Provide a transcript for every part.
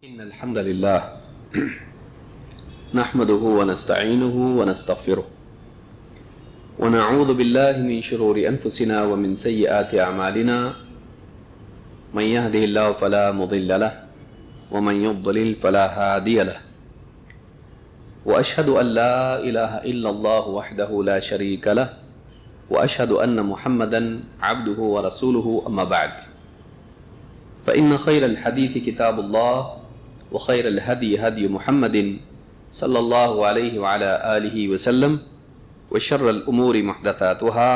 إن الحمد لله نحمده ونستعينه ونستغفره ونعوذ بالله من شرور أنفسنا ومن سيئات أعمالنا من يهده الله فلا مضل له ومن يضلل فلا هادي له وأشهد أن لا إله إلا الله وحده لا شريك له وأشهد أن محمدا عبده ورسوله أما بعد فإن خير الحديث كتاب الله وخير الهدي هدي محمد صلى الله عليه وعلى آله وسلم وشر الأمور محدثاتها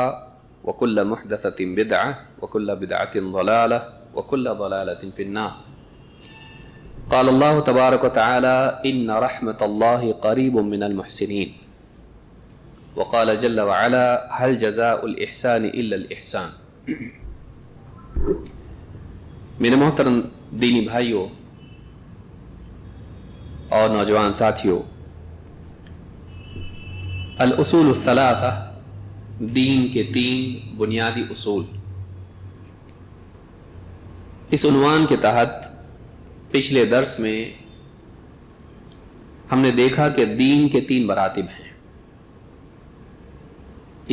وكل محدثة بدعة وكل بدعة ضلالة وكل ضلالة في النار. قال الله تبارك وتعالى إن رحمة الله قريب من المحسنين. وقال جل وعلا هل جزاء الإحسان إلا الإحسان. میرے محترم دینی بھائیوں اور نوجوان ساتھیوں، الاصول الثلاثہ، دین کے 3 بنیادی اصول، اس عنوان کے تحت پچھلے درس میں ہم نے دیکھا کہ دین کے 3 مراتب ہیں: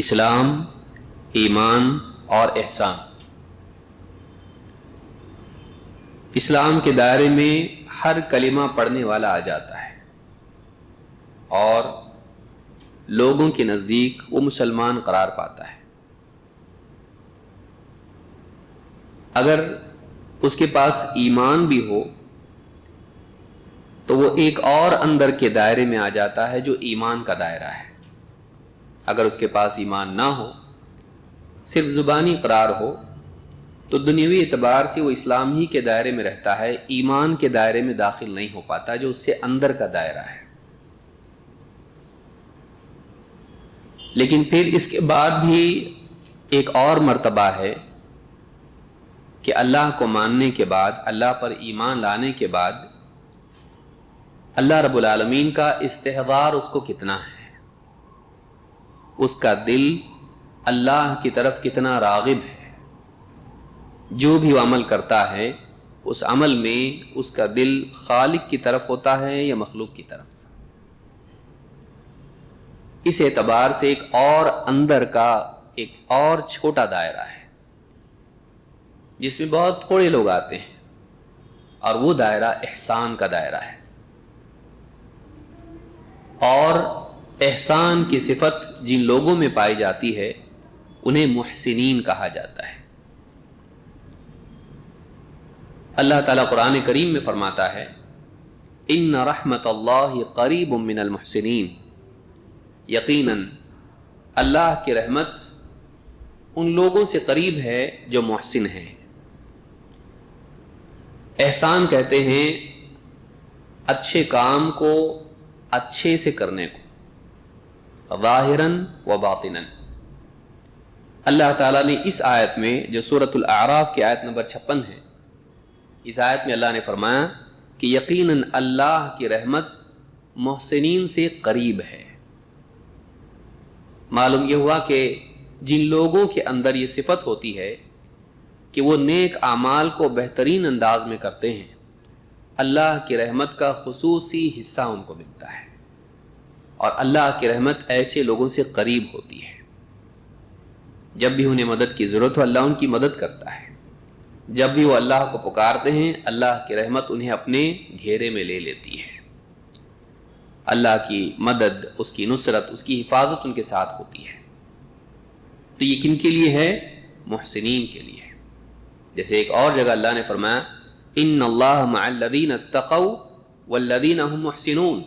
اسلام، ایمان اور احسان۔ اسلام کے دائرے میں ہر کلمہ پڑھنے والا آ جاتا ہے اور لوگوں کے نزدیک وہ مسلمان قرار پاتا ہے۔ اگر اس کے پاس ایمان بھی ہو تو وہ ایک اور اندر کے دائرے میں آ جاتا ہے جو ایمان کا دائرہ ہے۔ اگر اس کے پاس ایمان نہ ہو، صرف زبانی قرار ہو، تو دنیاوی اعتبار سے وہ اسلام ہی کے دائرے میں رہتا ہے، ایمان کے دائرے میں داخل نہیں ہو پاتا جو اس سے اندر کا دائرہ ہے۔ لیکن پھر اس کے بعد بھی ایک اور مرتبہ ہے کہ اللہ کو ماننے کے بعد، اللہ پر ایمان لانے کے بعد اللہ رب العالمین کا استحضار اس کو کتنا ہے، اس کا دل اللہ کی طرف کتنا راغب ہے، جو بھی وہ عمل کرتا ہے اس عمل میں اس کا دل خالق کی طرف ہوتا ہے یا مخلوق کی طرف۔ اس اعتبار سے ایک اور اندر کا ایک اور چھوٹا دائرہ ہے جس میں بہت تھوڑے لوگ آتے ہیں، اور وہ دائرہ احسان کا دائرہ ہے۔ اور احسان کی صفت جن لوگوں میں پائی جاتی ہے انہیں محسنین کہا جاتا ہے۔ اللہ تعالیٰ قرآن کریم میں فرماتا ہے ان رحمت اللہ قریب من المحسنین، یقیناً اللہ کی رحمت ان لوگوں سے قریب ہے جو محسن ہیں۔ احسان کہتے ہیں اچھے کام کو اچھے سے کرنے کو، ظاہراً و باطناً۔ اللہ تعالیٰ نے اس آیت میں جو سورۃ الاعراف کی آیت نمبر 56 ہے، اس آیت میں اللہ نے فرمایا کہ یقیناً اللہ کی رحمت محسنین سے قریب ہے۔ معلوم یہ ہوا کہ جن لوگوں کے اندر یہ صفت ہوتی ہے کہ وہ نیک اعمال کو بہترین انداز میں کرتے ہیں، اللہ کی رحمت کا خصوصی حصہ ان کو ملتا ہے، اور اللہ کی رحمت ایسے لوگوں سے قریب ہوتی ہے۔ جب بھی انہیں مدد کی ضرورت ہو اللہ ان کی مدد کرتا ہے، جب بھی وہ اللہ کو پکارتے ہیں اللہ کی رحمت انہیں اپنے گھیرے میں لے لیتی ہے۔ اللہ کی مدد، اس کی نصرت، اس کی حفاظت ان کے ساتھ ہوتی ہے۔ تو یہ کن کے لیے ہے؟ محسنین کے لیے ہے۔ جیسے ایک اور جگہ اللہ نے فرمایا ان اللہ مع الذین اتقوا والذین هم محسنون،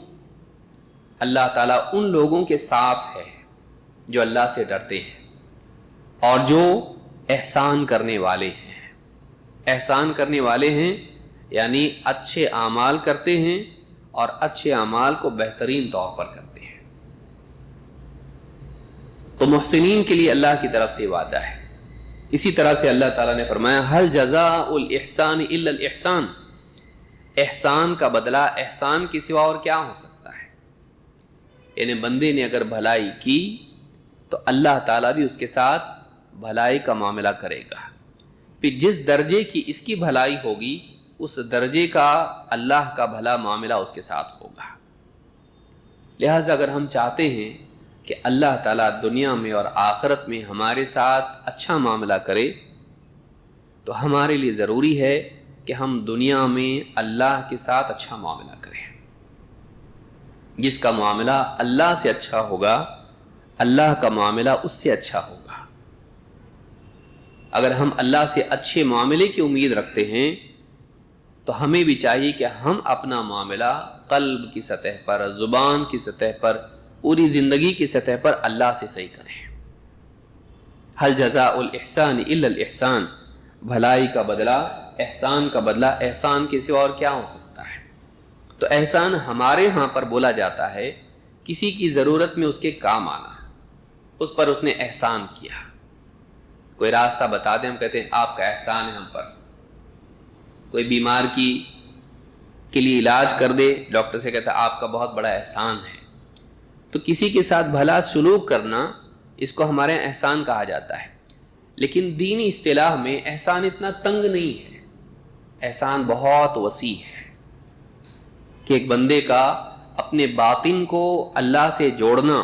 اللہ تعالیٰ ان لوگوں کے ساتھ ہے جو اللہ سے ڈرتے ہیں اور جو احسان کرنے والے ہیں۔ احسان کرنے والے ہیں یعنی اچھے اعمال کرتے ہیں اور اچھے اعمال کو بہترین طور پر کرتے ہیں۔ تو محسنین کے لیے اللہ کی طرف سے وعدہ ہے۔ اسی طرح سے اللہ تعالیٰ نے فرمایا هل جزاء الاحسان الا الاحسان، احسان کا بدلہ احسان کے سوا اور کیا ہو سکتا ہے؟ یعنی بندے نے اگر بھلائی کی تو اللہ تعالیٰ بھی اس کے ساتھ بھلائی کا معاملہ کرے گا۔ پھر جس درجے کی اس کی بھلائی ہوگی اس درجے کا اللہ کا بھلا معاملہ اس کے ساتھ ہوگا۔ لہٰذا اگر ہم چاہتے ہیں کہ اللہ تعالیٰ دنیا میں اور آخرت میں ہمارے ساتھ اچھا معاملہ کرے تو ہمارے لیے ضروری ہے کہ ہم دنیا میں اللہ کے ساتھ اچھا معاملہ کریں۔ جس کا معاملہ اللہ سے اچھا ہوگا اللہ کا معاملہ اس سے اچھا ہوگا۔ اگر ہم اللہ سے اچھے معاملے کی امید رکھتے ہیں تو ہمیں بھی چاہیے کہ ہم اپنا معاملہ قلب کی سطح پر، زبان کی سطح پر، پوری زندگی کی سطح پر اللہ سے صحیح کریں۔ حل جزاء الاحسان الا الاحسان، بھلائی کا بدلہ احسان کا بدلہ احسان کے سوا اور کیا ہو سکتا ہے؟ تو احسان ہمارے ہاں پر بولا جاتا ہے کسی کی ضرورت میں اس کے کام آنا، اس پر اس نے احسان کیا۔ کوئی راستہ بتا دیں، ہم کہتے ہیں آپ کا احسان ہے ہم پر۔ کوئی بیمار کے لیے علاج کر دے، ڈاکٹر سے کہتا ہے آپ کا بہت بڑا احسان ہے۔ تو کسی کے ساتھ بھلا سلوک کرنا، اس کو ہمارے احسان کہا جاتا ہے۔ لیکن دینی اصطلاح میں احسان اتنا تنگ نہیں ہے، احسان بہت وسیع ہے کہ ایک بندے کا اپنے باطن کو اللہ سے جوڑنا،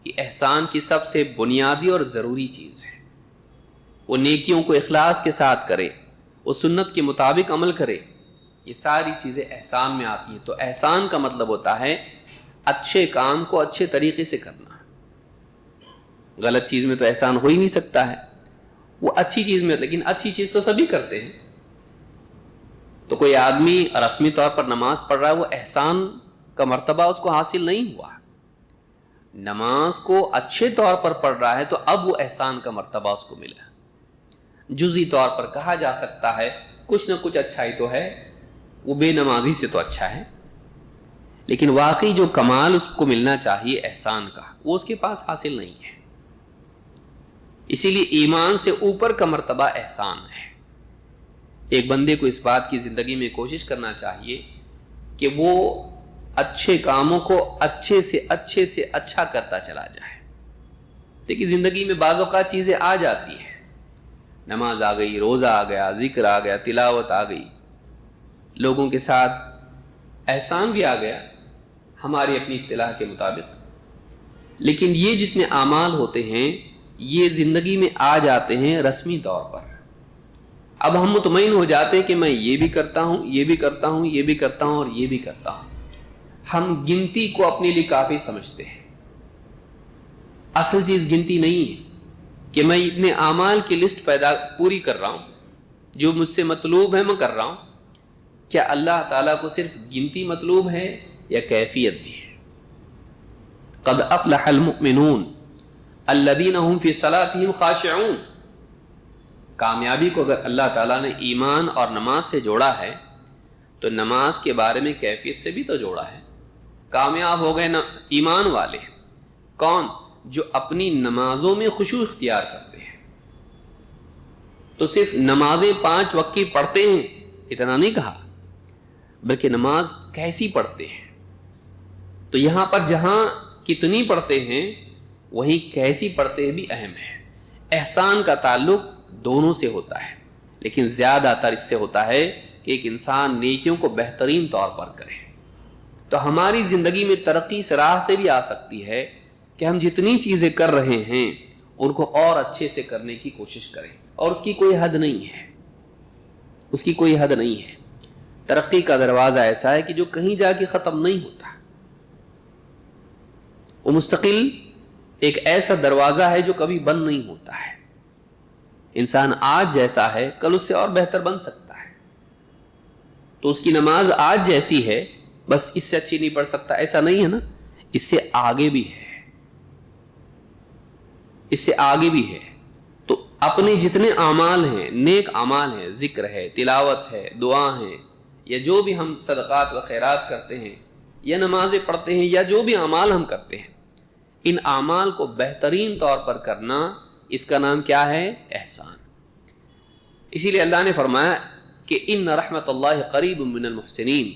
یہ احسان کی سب سے بنیادی اور ضروری چیز ہے۔ وہ نیکیوں کو اخلاص کے ساتھ کرے، وہ سنت کے مطابق عمل کرے، یہ ساری چیزیں احسان میں آتی ہیں۔ تو احسان کا مطلب ہوتا ہے اچھے کام کو اچھے طریقے سے کرنا۔ غلط چیز میں تو احسان ہو ہی نہیں سکتا ہے، وہ اچھی چیز میں، لیکن اچھی چیز تو سبھی کرتے ہیں۔ تو کوئی آدمی رسمی طور پر نماز پڑھ رہا ہے، وہ احسان کا مرتبہ اس کو حاصل نہیں ہوا۔ نماز کو اچھے طور پر پڑھ رہا ہے تو اب وہ احسان کا مرتبہ اس کو ملا۔ جزئی طور پر کہا جا سکتا ہے کچھ نہ کچھ اچھائی تو ہے، وہ بے نمازی سے تو اچھا ہے، لیکن واقعی جو کمال اس کو ملنا چاہیے احسان کا، وہ اس کے پاس حاصل نہیں ہے۔ اسی لیے ایمان سے اوپر کا مرتبہ احسان ہے۔ ایک بندے کو اس بات کی زندگی میں کوشش کرنا چاہیے کہ وہ اچھے کاموں کو اچھے سے اچھا کرتا چلا جائے۔ دیکھیے زندگی میں بعض اوقات چیزیں آ جاتی ہیں، نماز آ گئی، روزہ آ گیا، ذکر آ گیا، تلاوت آ گئی، لوگوں کے ساتھ احسان بھی آ گیا ہماری اپنی اصطلاح کے مطابق، لیکن یہ جتنے اعمال ہوتے ہیں یہ زندگی میں آ جاتے ہیں رسمی طور پر۔ اب ہم مطمئن ہو جاتے ہیں کہ میں یہ بھی کرتا ہوں، یہ بھی کرتا ہوں، یہ بھی کرتا ہوں اور یہ بھی کرتا ہوں۔ ہم گنتی کو اپنے لیے کافی سمجھتے ہیں۔ اصل چیز گنتی نہیں ہے کہ میں اتنے اعمال کی لسٹ پوری کر رہا ہوں، جو مجھ سے مطلوب ہے میں کر رہا ہوں۔ کیا اللہ تعالیٰ کو صرف گنتی مطلوب ہے یا کیفیت بھی ہے؟ قد افلح المؤمنون الذین هم فی صلاتهم خاشعون۔ کامیابی کو اگر اللہ تعالیٰ نے ایمان اور نماز سے جوڑا ہے تو نماز کے بارے میں کیفیت سے بھی تو جوڑا ہے۔ کامیاب ہو گئے ایمان والے، کون؟ جو اپنی نمازوں میں خشوع اختیار کرتے ہیں۔ تو صرف نمازیں 5 وقت کی پڑھتے ہیں اتنا نہیں کہا، بلکہ نماز کیسی پڑھتے ہیں۔ تو یہاں پر جہاں کتنی پڑھتے ہیں وہیں کیسی پڑھتے ہیں بھی اہم ہے۔ احسان کا تعلق دونوں سے ہوتا ہے، لیکن زیادہ تر اس سے ہوتا ہے کہ ایک انسان نیکیوں کو بہترین طور پر کرے۔ تو ہماری زندگی میں ترقی اس راہ سے بھی آ سکتی ہے کہ ہم جتنی چیزیں کر رہے ہیں ان کو اور اچھے سے کرنے کی کوشش کریں، اور اس کی کوئی حد نہیں ہے، اس کی کوئی حد نہیں ہے۔ ترقی کا دروازہ ایسا ہے کہ جو کہیں جا کے ختم نہیں ہوتا، وہ مستقل ایک ایسا دروازہ ہے جو کبھی بند نہیں ہوتا ہے۔ انسان آج جیسا ہے کل اس سے اور بہتر بن سکتا ہے۔ تو اس کی نماز آج جیسی ہے بس اس سے اچھی نہیں پڑھ سکتا، ایسا نہیں ہے نا، اس سے آگے بھی ہے، اس سے آگے بھی ہے۔ تو اپنے جتنے اعمال ہیں، نیک اعمال ہیں، ذکر ہے، تلاوت ہے، دعا ہے، یا جو بھی ہم صدقات و خیرات کرتے ہیں یا نمازیں پڑھتے ہیں یا جو بھی اعمال ہم کرتے ہیں، ان اعمال کو بہترین طور پر کرنا، اس کا نام کیا ہے؟ احسان۔ اسی لیے اللہ نے فرمایا کہ ان رحمت اللہ قریب من المحسنین،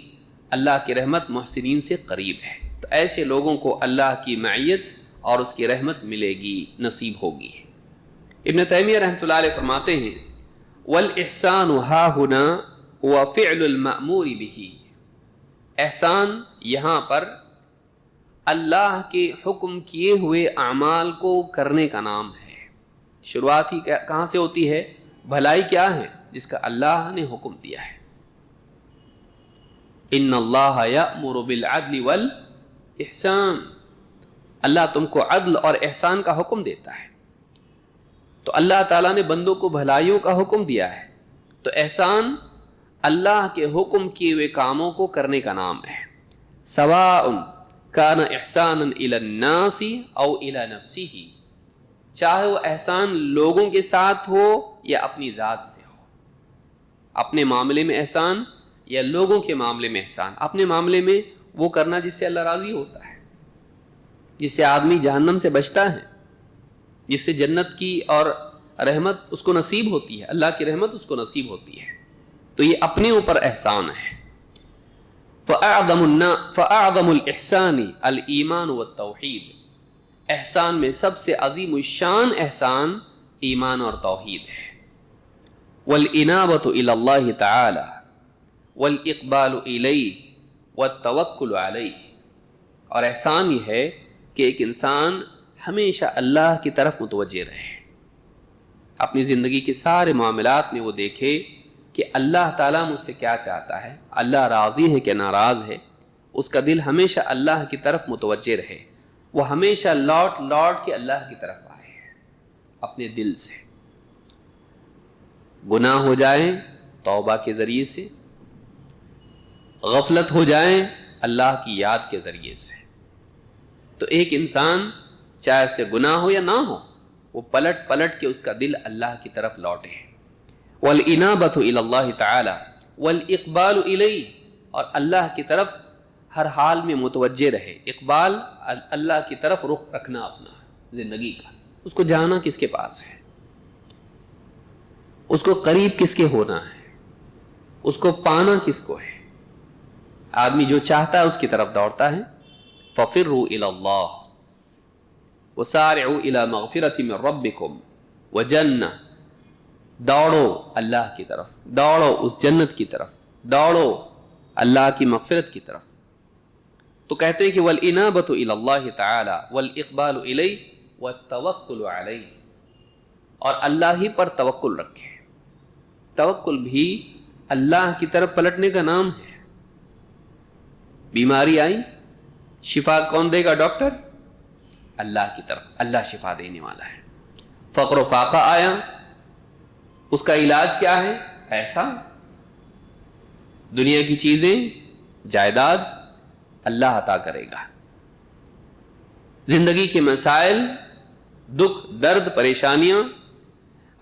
اللہ کی رحمت محسنین سے قریب ہے۔ تو ایسے لوگوں کو اللہ کی معیت اور اس کی رحمت ملے گی، نصیب ہوگی۔ ابن تیمیہ رحمۃ اللہ علیہ فرماتے ہیں والإحسان ها هنا وفعل المأمور به، احسان یہاں پر اللہ کے حکم کیے ہوئے اعمال کو کرنے کا نام ہے۔ شروعات ہی کہاں سے ہوتی ہے؟ بھلائی کیا ہے؟ جس کا اللہ نے حکم دیا ہے۔ ان اللہ یأمر بالعدل والاحسان، اللہ تم کو عدل اور احسان کا حکم دیتا ہے۔ تو اللہ تعالیٰ نے بندوں کو بھلائیوں کا حکم دیا ہے، تو احسان اللہ کے حکم کیے ہوئے کاموں کو کرنے کا نام ہے۔ سواء کان احسانا الی الناس او الی نفسہ، چاہے وہ احسان لوگوں کے ساتھ ہو یا اپنی ذات سے ہو، اپنے معاملے میں احسان یا لوگوں کے معاملے میں احسان۔ اپنے معاملے میں وہ کرنا جس سے اللہ راضی ہوتا ہے، جس سے آدمی جہنم سے بچتا ہے، جس سے جنت کی اور رحمت اس کو نصیب ہوتی ہے، اللہ کی رحمت اس کو نصیب ہوتی ہے، تو یہ اپنے اوپر احسان ہے۔ فَأَعْظَمُ الْإِحْسَانِ الْإِيمَانُ وَالتَّوْحِيدُ، احسان میں سب سے عظیم الشان احسان ایمان اور توحید ہے۔ وَالْإِنَابَةُ إِلَى اللَّهِ تَعَالَى وَالْإِقْبَالُ إِلَيْهِ وَالتَّوَكُّلُ عَلَيْهِ، اور احسان یہ ہے کہ ایک انسان ہمیشہ اللہ کی طرف متوجہ رہے، اپنی زندگی کے سارے معاملات میں وہ دیکھے کہ اللہ تعالیٰ مجھ سے کیا چاہتا ہے، اللہ راضی ہے کہ ناراض ہے، اس کا دل ہمیشہ اللہ کی طرف متوجہ رہے، وہ ہمیشہ لوٹ لوٹ کے اللہ کی طرف آئے اپنے دل سے۔ گناہ ہو جائیں توبہ کے ذریعے سے، غفلت ہو جائیں اللہ کی یاد کے ذریعے سے، تو ایک انسان چاہے اس سے گناہ ہو یا نہ ہو، وہ پلٹ پلٹ کے اس کا دل اللہ کی طرف لوٹے۔ وَالْإِنَابَةُ إِلَى اللَّهِ تَعَالَى وَالْإِقْبَالُ إِلَيْهِ، اور اللہ کی طرف ہر حال میں متوجہ رہے۔ اقبال اللہ کی طرف رخ رکھنا اپنا زندگی کا، اس کو جانا کس کے پاس ہے، اس کو قریب کس کے ہونا ہے، اس کو پانا کس کو ہے۔ آدمی جو چاہتا ہے اس کی طرف دوڑتا ہے۔ فَفِرُّوا إِلَى اللَّهِ وَسَارِعُوا إِلَى مَغْفِرَةٍ مِّن رَبِّكُمْ وَجَنَّةٍ، دوڑو اللہ کی طرف، دوڑو اس جنت کی طرف، دوڑو اللہ کی مغفرت کی طرف۔ تو کہتے ہیں کہ وَالْإِنَابَةُ إِلَى اللَّهِ تَعَالَى وَالْإِقْبَالُ إِلَيْهِ وَالتَّوَكُّلُ عَلَيْهِ، اور اللہ ہی پر توکل رکھے۔ توکل بھی اللہ کی طرف پلٹنے کا نام ہے۔ بیماری آئی، شفا کون دے گا؟ ڈاکٹر؟ اللہ کی طرف، اللہ شفا دینے والا ہے۔ فقر و فاقہ آیا، اس کا علاج کیا ہے؟ پیسہ، دنیا کی چیزیں، جائیداد، اللہ عطا کرے گا۔ زندگی کے مسائل، دکھ، درد، پریشانیاں،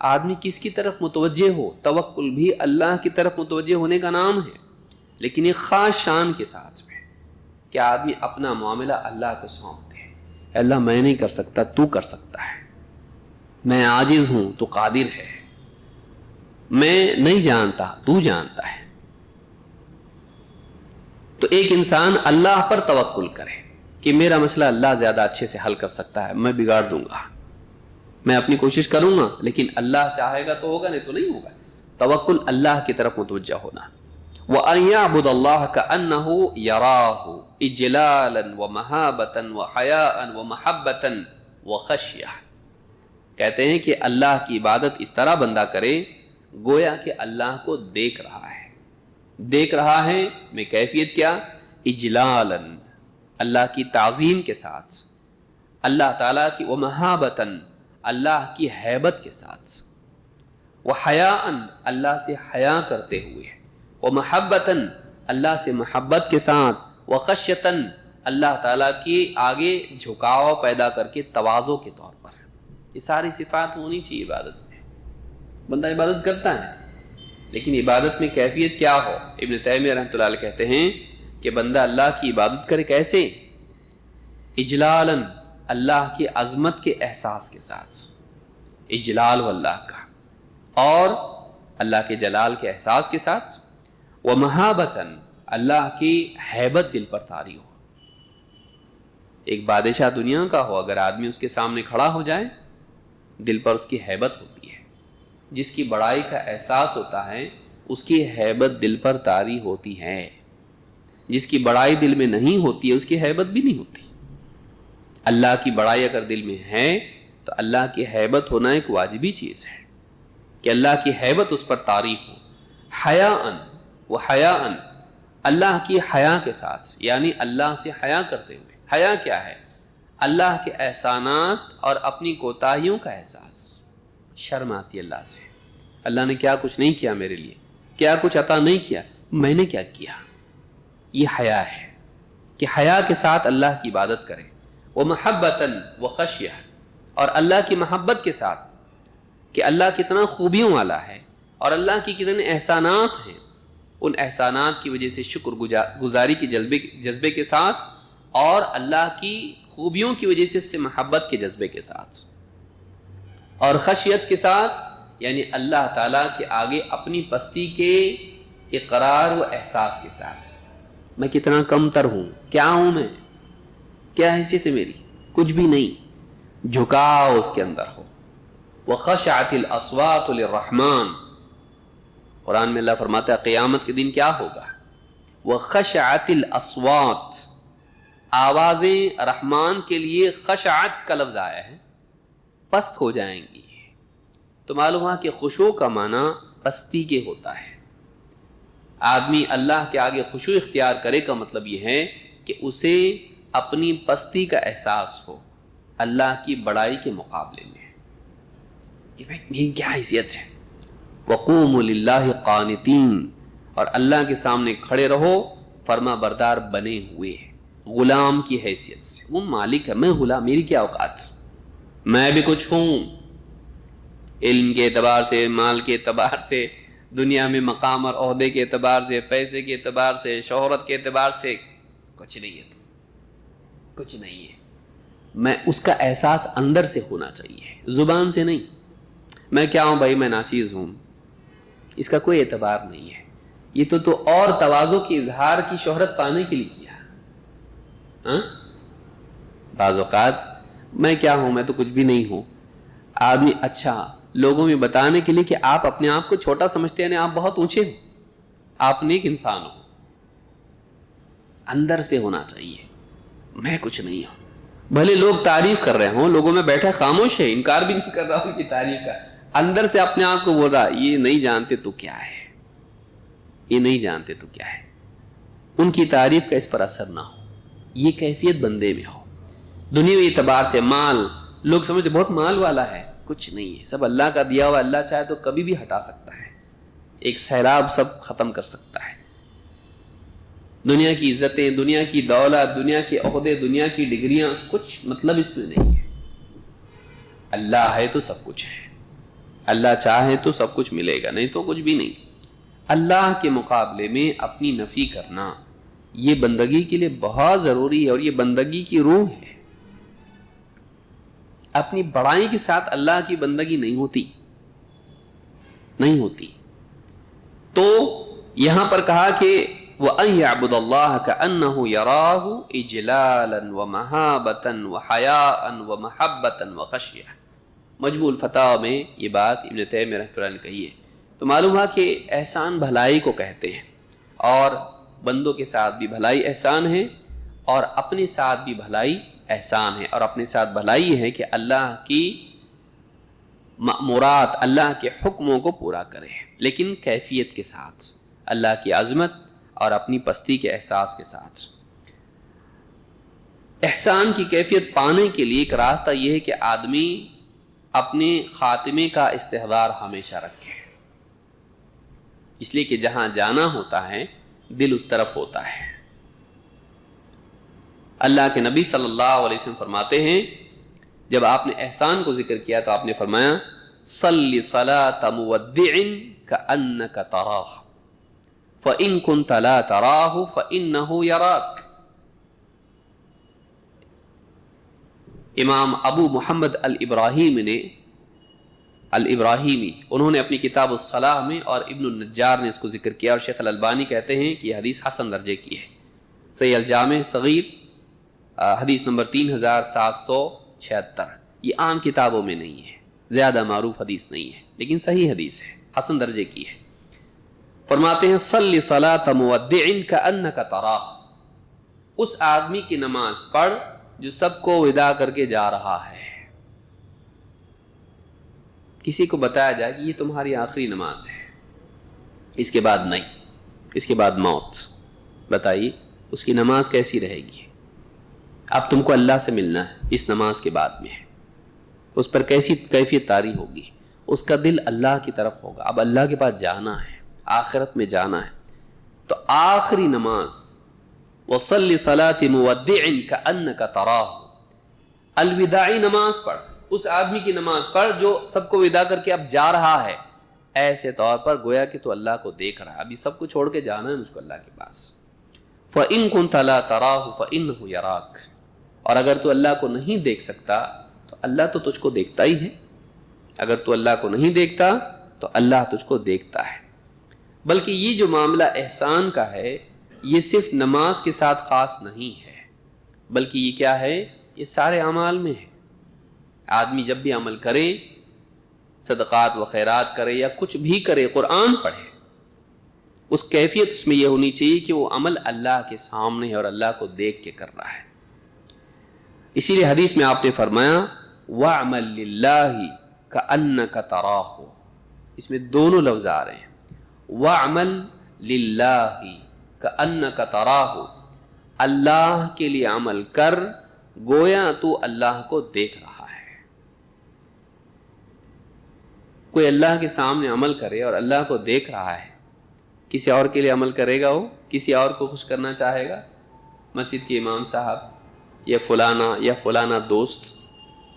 آدمی کس کی طرف متوجہ ہو، توکل بھی اللہ کی طرف متوجہ ہونے کا نام ہے، لیکن ایک خاص شان کے ساتھ میں کہ آدمی اپنا معاملہ اللہ کو سونپ دے۔ اللہ میں نہیں کر سکتا، تو کر سکتا ہے، میں عاجز ہوں تو قادر ہے، میں نہیں جانتا تو جانتا ہے۔ تو ایک انسان اللہ پر توکل کرے کہ میرا مسئلہ اللہ زیادہ اچھے سے حل کر سکتا ہے، میں بگاڑ دوں گا، میں اپنی کوشش کروں گا، لیکن اللہ چاہے گا تو ہوگا، نہیں تو نہیں ہوگا۔ توکل اللہ کی طرف متوجہ ہونا۔ وَأَن يَعْبُدَ اللَّهَ كَأَنَّهُ يَرَاهُ إِجْلَالًا وَمَهَابَةً وَحَيَاءً وَمَحَبَّةً وَخَشْيَةً، کہتے ہیں کہ اللہ کی عبادت اس طرح بندہ کرے گویا کہ اللہ کو دیکھ رہا ہے۔ دیکھ رہا ہے میں کیفیت کیا؟ اجلالاً، اللہ کی تعظیم کے ساتھ، اللہ تعالیٰ کی ومحابتاً، اللہ کی ہیبت کے ساتھ، وحیاءً، اللہ سے حیا کرتے ہوئے، ومحبتاً، اللہ سے محبت کے ساتھ، وخشیتاً، اللہ تعالیٰ کی آگے جھکاؤ پیدا کر کے تواضع کے طور پر۔ یہ ساری صفات ہونی چاہیے عبادت میں۔ بندہ عبادت کرتا ہے لیکن عبادت میں کیفیت کیا ہو؟ ابن تیمیہ رحمۃ اللہ علیہ کہتے ہیں کہ بندہ اللہ کی عبادت کرے کیسے؟ اجلالاً، اللہ کی عظمت کے احساس کے ساتھ، اجلال واللہ کا، اور اللہ کے جلال کے احساس کے ساتھ، ومحابتاً، اللہ کی ہیبت دل پر طاری ہو۔ ایک بادشاہ دنیا کا ہو، اگر آدمی اس کے سامنے کھڑا ہو جائے دل پر اس کی ہیبت ہوتی ہے، جس کی بڑائی کا احساس ہوتا ہے اس کی ہیبت دل پر طاری ہوتی ہے. جس کی بڑائی دل میں نہیں ہوتی ہے اس کی ہیبت بھی نہیں ہوتی. اللہ کی بڑائی اگر دل میں ہے تو اللہ کی ہیبت ہونا ایک واجبی چیز ہے کہ اللہ کی ہیبت اس پر طاری ہو. حیاءً و حیاءً، اللہ کی حیا کے ساتھ، یعنی اللہ سے حیا کرتے ہوئے. حیا کیا ہے؟ اللہ کے احسانات اور اپنی کوتاہیوں کا احساس. شرم آتی ہے اللہ سے. اللہ نے کیا کچھ نہیں کیا میرے لیے، کیا کچھ عطا نہیں کیا، میں نے کیا کیا. یہ حیا ہے کہ حیا کے ساتھ اللہ کی عبادت کرے. وہ محبتاً و خشیہ، اور اللہ کی محبت کے ساتھ کہ اللہ کتنا خوبیوں والا ہے اور اللہ کی کتنے احسانات ہیں. ان احسانات کی وجہ سے شکر گزاری کے جذبے کے ساتھ، اور اللہ کی خوبیوں کی وجہ سے اس سے محبت کے جذبے کے ساتھ، اور خشیت کے ساتھ یعنی اللہ تعالیٰ کے آگے اپنی پستی کے اقرار و احساس کے ساتھ. میں کتنا کم تر ہوں، کیا ہوں میں، کیا حیثیت ہے میری، کچھ بھی نہیں. جھکاؤ اس کے اندر ہو. وَخَشَعَتِ الْأَصْوَاتُ لِلرَّحْمَانِ، قرآن میں اللہ فرماتا ہے قیامت کے دن کیا ہوگا. وَخَشَعَتِ الْأَصْوَاتُ، آوازیں رحمان کے لیے خشعت کا لفظ آیا ہے، پست ہو جائیں گی. تو معلوم ہوا کہ خشوع کا معنی پستی کے ہوتا ہے. آدمی اللہ کے آگے خشوع اختیار کرے کا مطلب یہ ہے کہ اسے اپنی پستی کا احساس ہو اللہ کی بڑائی کے مقابلے میں کہ بھائی میری کیا حیثیت ہے. وَقُومُوا لِلَّهِ قَانِتِينَ، اور اللہ کے سامنے کھڑے رہو فرما بردار بنے ہوئے، غلام کی حیثیت سے. وہ مالک ہے، میں غلام، میری کیا اوقات، میں بھی کچھ ہوں. علم کے اعتبار سے، مال کے اعتبار سے، دنیا میں مقام اور عہدے کے اعتبار سے، پیسے کے اعتبار سے، شہرت کے اعتبار سے کچھ نہیں ہے. کچھ نہیں ہے. میں اس کا احساس اندر سے ہونا چاہیے، زبان سے نہیں. میں کیا ہوں بھائی، میں ناچیز ہوں، اس کا کوئی اعتبار نہیں ہے. یہ تو اور تواضع کے اظہار کی شہرت پانے کے لیے کیا. ہاں بعض اوقات میں کیا ہوں، میں تو کچھ بھی نہیں ہوں. آدمی اچھا لوگوں میں بتانے کے لیے کہ آپ اپنے آپ کو چھوٹا سمجھتے ہیں، آپ بہت اونچے ہو، آپ نیک انسان ہو. اندر سے ہونا چاہیے میں کچھ نہیں ہوں. بھلے لوگ تعریف کر رہے ہوں، لوگوں میں بیٹھے خاموش ہے، انکار بھی نہیں کر رہا ان کی تعریف کا، اندر سے اپنے آپ کو بول رہا یہ نہیں جانتے تو کیا ہے، یہ نہیں جانتے تو کیا ہے. ان کی تعریف کا اس پر اثر نہ ہو. یہ کیفیت بندے میں ہو. دنیاوی اعتبار سے مال، لوگ سمجھتے بہت مال والا ہے، کچھ نہیں ہے، سب اللہ کا دیا ہوا. اللہ چاہے تو کبھی بھی ہٹا سکتا ہے، ایک سیلاب سب ختم کر سکتا ہے. دنیا کی عزتیں، دنیا کی دولت، دنیا کے عہدے، دنیا کی ڈگریاں، کچھ مطلب اس میں نہیں ہے. اللہ ہے تو سب کچھ ہے، اللہ چاہے تو سب کچھ ملے گا، نہیں تو کچھ بھی نہیں. اللہ کے مقابلے میں اپنی نفی کرنا یہ بندگی کے لیے بہت ضروری ہے، اور یہ بندگی کی روح ہے. اپنی بڑائی کے ساتھ اللہ کی بندگی نہیں ہوتی، نہیں ہوتی. تو یہاں پر کہا کہ وَأَن يَعْبُدَ اللَّهَ كَأَنَّهُ يَرَاهُ إِجْلَالًا وَمَهَابَةً وَحَيَاءً وَمَحَبَّةً وَخَشْيَةً. مجموع الفتاوی میں یہ بات ابن تیمیہ رحمۃ اللہ نے کہی ہے. تو معلوم ہوا کہ احسان بھلائی کو کہتے ہیں، اور بندوں کے ساتھ بھی بھلائی احسان ہے، اور اپنے ساتھ بھی بھلائی احسان ہے. اور اپنے ساتھ بھلائی ہے کہ اللہ کی مأمورات، اللہ کے حکموں کو پورا کرے، لیکن کیفیت کے ساتھ، اللہ کی عظمت اور اپنی پستی کے احساس کے ساتھ. احسان کی کیفیت پانے کے لیے ایک راستہ یہ ہے کہ آدمی اپنے خاتمے کا استحضار ہمیشہ رکھے، اس لیے کہ جہاں جانا ہوتا ہے دل اس طرف ہوتا ہے. اللہ کے نبی صلی اللہ علیہ وسلم فرماتے ہیں، جب آپ نے احسان کو ذکر کیا تو آپ نے فرمایا صلی صلاۃ مودع کأنک تراہ فإن كنت لا تراہ فإنہ یراک. امام ابو محمد الابراہیمی انہوں نے اپنی کتاب الصلاح میں، اور ابن النجار نے اس کو ذکر کیا، اور شیخ الالبانی کہتے ہیں کہ یہ حدیث حسن درجے کی ہے. صحیح الجامع صغیر حدیث نمبر 3776. یہ عام کتابوں میں نہیں ہے، زیادہ معروف حدیث نہیں ہے، لیکن صحیح حدیث ہے، حسن درجے کی ہے. فرماتے ہیں صلی صلاۃ مودع کأنک تراہ، اس آدمی کی نماز پڑھ جو سب کو وداع کر کے جا رہا ہے۔ کسی کو بتایا جائے کہ یہ تمہاری آخری نماز ہے، اس کے بعد نہیں، اس کے بعد موت، بتائیے اس کی نماز کیسی رہے گی؟ اب تم کو اللہ سے ملنا ہے، اس نماز کے بعد میں ہے، اس پر کیسی کیفیت طاری ہوگی؟ اس کا دل اللہ کی طرف ہوگا، اب اللہ کے پاس جانا ہے، آخرت میں جانا ہے۔ تو آخری نماز وصلی صلاۃ مودع کأنک تراہ، الوداعی نماز پڑھ، اس آدمی کی نماز پڑھ جو سب کو وداع کر کے اب جا رہا ہے، ایسے طور پر گویا کہ تو اللہ کو دیکھ رہا ہے، ابھی سب کو چھوڑ کے جانا ہے مجھ کو اللہ کے پاس۔ فَإِن كُنْتَ لَا تَرَاهُ فَإِنَّهُ يَرَاكَ، اور اگر تو اللہ کو نہیں دیکھ سکتا تو اللہ تو تجھ کو دیکھتا ہی ہے، اگر تو اللہ کو نہیں دیکھتا تو اللہ تجھ کو دیکھتا ہے۔ بلکہ یہ جو معاملہ احسان کا ہے یہ صرف نماز کے ساتھ خاص نہیں ہے، بلکہ یہ کیا ہے؟ یہ سارے اعمال میں ہے۔ آدمی جب بھی عمل کرے، صدقات و خیرات کرے یا کچھ بھی کرے، قرآن پڑھے، اس کیفیت اس میں یہ ہونی چاہیے کہ وہ عمل اللہ کے سامنے ہے اور اللہ کو دیکھ کے کر رہا ہے۔ اسی لیے حدیث میں آپ نے فرمایا وَعْمَلْ لِلَّهِ كَأَنَّكَ تَرَاهُ، اس میں دونوں لفظ آ رہے ہیں، وَعْمَلْ لِلَّهِ كَأَنَّكَ تَرَاهُ، اللہ کے لیے عمل کر گویا تو اللہ کو دیکھ رہا ہے۔ کوئی اللہ کے سامنے عمل کرے اور اللہ کو دیکھ رہا ہے، کسی اور کے لیے عمل کرے گا؟ وہ کسی اور کو خوش کرنا چاہے گا؟ مسجد کے امام صاحب یا فلانا دوست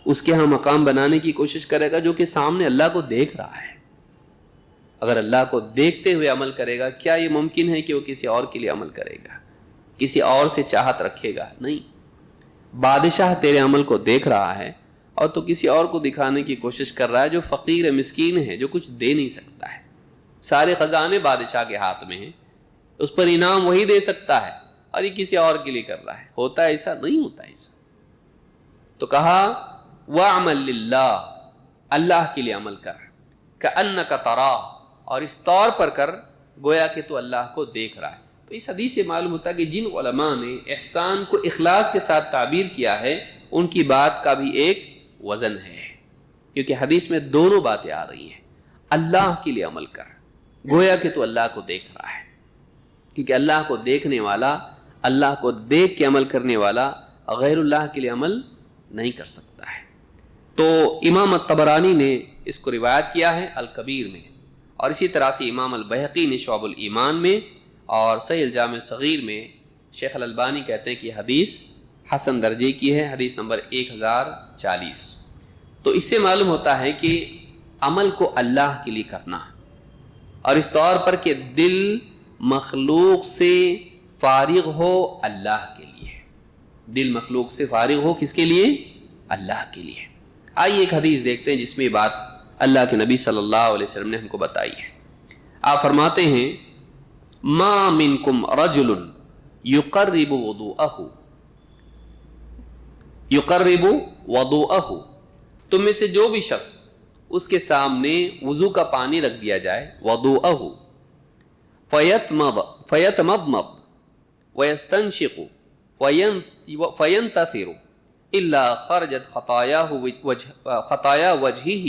اس کے ہاں مقام بنانے کی کوشش کرے گا جو کہ سامنے اللہ کو دیکھ رہا ہے۔ اگر اللہ کو دیکھتے ہوئے عمل کرے گا، کیا یہ ممکن ہے کہ وہ کسی اور کے لیے عمل کرے گا، کسی اور سے چاہت رکھے گا؟ نہیں۔ بادشاہ تیرے عمل کو دیکھ رہا ہے اور تو کسی اور کو دکھانے کی کوشش کر رہا ہے جو فقیر مسکین ہے، جو کچھ دے نہیں سکتا ہے، سارے خزانے بادشاہ کے ہاتھ میں ہیں، اس پر انعام وہی دے سکتا ہے اور یہ کسی اور کے لیے کر رہا ہے۔ ہوتا ہے ایسا؟ نہیں ہوتا ایسا۔ تو کہا وَعْمَلْ لِلَّهِ، اللہ کے لیے عمل کر، كَأَنَّكَ تَرَاهُ، اور اس طور پر کر گویا کہ تو اللہ کو دیکھ رہا ہے۔ تو اس حدیث سے معلوم ہوتا ہے کہ جن علماء نے احسان کو اخلاص کے ساتھ تعبیر کیا ہے ان کی بات کا بھی ایک وزن ہے، کیونکہ حدیث میں دونوں باتیں آ رہی ہیں۔ اللہ کے لیے عمل کر گویا کہ تو اللہ کو دیکھ رہا ہے، کیونکہ اللہ کو دیکھنے والا، اللہ کو دیکھ کے عمل کرنے والا غیر اللہ کے لیے عمل نہیں کر سکتا ہے۔ تو امام الطبرانی نے اس کو روایت کیا ہے الکبیر میں، اور اسی طرح سے امام البیہقی نے شعب الایمان میں، اور صحیح الجامع صغیر میں شیخ الالبانی کہتے ہیں کہ حدیث حسن درجے کی ہے، حدیث نمبر 1040۔ تو اس سے معلوم ہوتا ہے کہ عمل کو اللہ کے لیے کرنا، اور اس طور پر کہ دل مخلوق سے فارغ ہو اللہ کے لیے، دل مخلوق سے فارغ ہو کس کے لیے؟ اللہ کے لیے۔ آئیے ایک حدیث دیکھتے ہیں جس میں بات اللہ کے نبی صلی اللہ علیہ وسلم نے ہم کو بتائی ہے۔ آپ فرماتے ہیں ما منکم رجل یقرب وضوءہ، تم میں سے جو بھی شخص اس کے سامنے وضو کا پانی رکھ دیا جائے، وضوءہ، فیتمضمض ویستنشق فینتثر الا خرجت خطایا وجہہ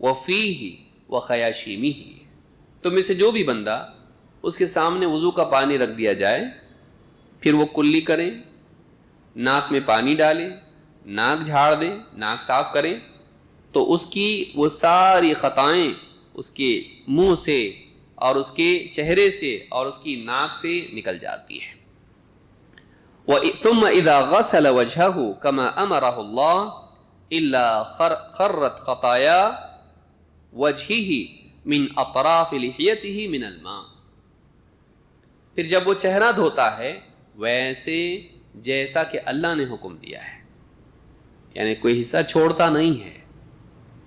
وفیہ وخیاشیمہ، تم میں سے جو بھی بندہ اس کے سامنے وضو کا پانی رکھ دیا جائے، پھر وہ کلی کریں، ناک میں پانی ڈالے، ناک جھاڑ دے، ناک صاف کریں، تو اس کی وہ ساری خطائیں اس کے منہ سے اور اس کے چہرے سے اور اس کی ناک سے نکل جاتی ہیں۔ ثم اذا غسل وجهه كما امره الله الا خرت خطايا وجهه من اطراف لحيته من الماء، پھر جب وہ چہرہ دھوتا ہے ویسے جیسا کہ اللہ نے حکم دیا ہے، یعنی کوئی حصہ چھوڑتا نہیں ہے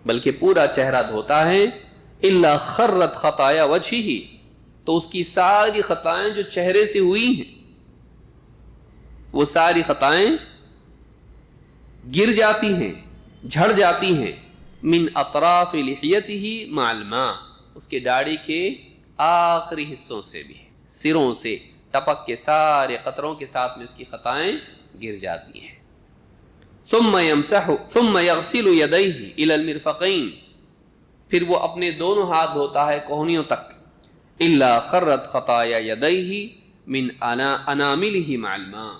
بلکہ پورا چہرہ دھوتا ہے، الا خرت خطایا وجہہ، تو اس کی ساری خطائیں جو چہرے سے ہوئی ہیں وہ ساری خطائیں گر جاتی ہیں، جھڑ جاتی ہیں، من اطراف لحیتہ مع الماء، اس کے داڑھی کے آخری حصوں سے بھی، سروں سے ٹپک کے سارے قطروں کے ساتھ میں اس کی خطائیں گر جاتی ہیں۔ ثم یغسل یدیہ الی المرفقین، پھر وہ اپنے دونوں ہاتھ دھوتا ہے کوہنیوں تک، الا خرت خطایا یدیہ من اناملہ مع الماء،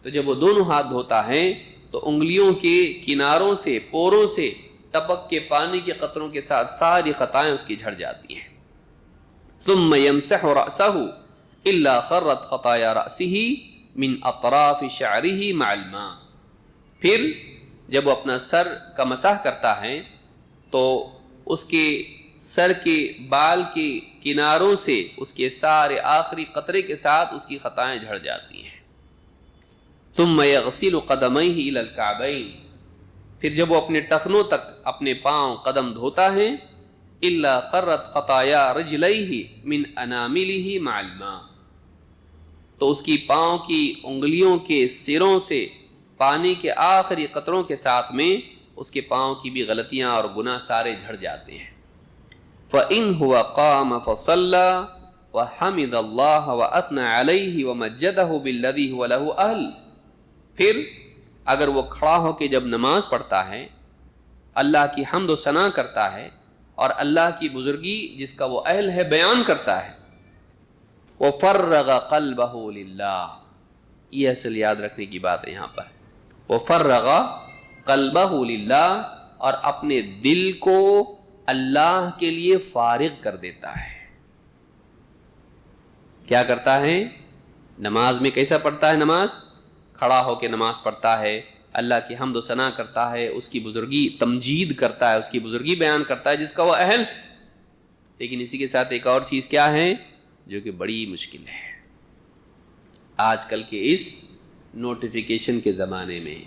تو جب وہ دونوں ہاتھ دھوتا ہے تو انگلیوں کے کناروں سے، پوروں سے ٹپک کے پانی کے قطروں کے ساتھ ساری خطائیں اس کی جھڑ جاتی ہیں۔ ثم یمسح رأسہ الا خرت خطایا رأسہ من اطراف شعرہ مع الماء، پھر جب وہ اپنا سر کا مسح کرتا ہے تو اس کے سر کے بال کے کناروں سے اس کے سارے آخری قطرے کے ساتھ اس کی خطائیں جھڑ جاتی ہیں۔ ثم یغسل قدمیہ الی الکعبین، پھر جب وہ اپنے ٹخنوں تک اپنے پاؤں قدم دھوتا ہے، الا خرت خطایا رجلیہ من اناملہ مع الماء، تو اس کی پاؤں کی انگلیوں کے سروں سے پانی کے آخری قطروں کے ساتھ میں اس کے پاؤں کی بھی غلطیاں اور گناہ سارے جھڑ جاتے ہیں۔ فَإِنْ هُوَ قَامَ فَصَلَّى وَحَمِدَ اللَّهَ وَأَثْنَى عَلَيْهِ وَمَجَّدَهُ بِالَّذِي هُوَ لَهُ أَهْلٌ، پھر اگر وہ کھڑا ہو کے جب نماز پڑھتا ہے، اللہ کی حمد و ثنا کرتا ہے اور اللہ کی بزرگی جس کا وہ اہل ہے بیان کرتا ہے، وَفَرَّغَ قَلْبَهُ لِلَّهِ، یہ اصل یاد رکھنے کی بات ہے یہاں پر، وَفَرَّغَ قَلْبَهُ لِلَّهِ، اور اپنے دل کو اللہ کے لیے فارغ کر دیتا ہے۔ کیا کرتا ہے؟ نماز میں کیسا پڑھتا ہے؟ نماز کھڑا ہو کے نماز پڑھتا ہے، اللہ کی حمد و ثنا کرتا ہے، اس کی بزرگی تمجید کرتا ہے، اس کی بزرگی بیان کرتا ہے جس کا وہ اہل۔ لیکن اسی کے ساتھ ایک اور چیز کیا ہے جو کہ بڑی مشکل ہے آج کل کے اس نوٹیفیکیشن کے زمانے میں،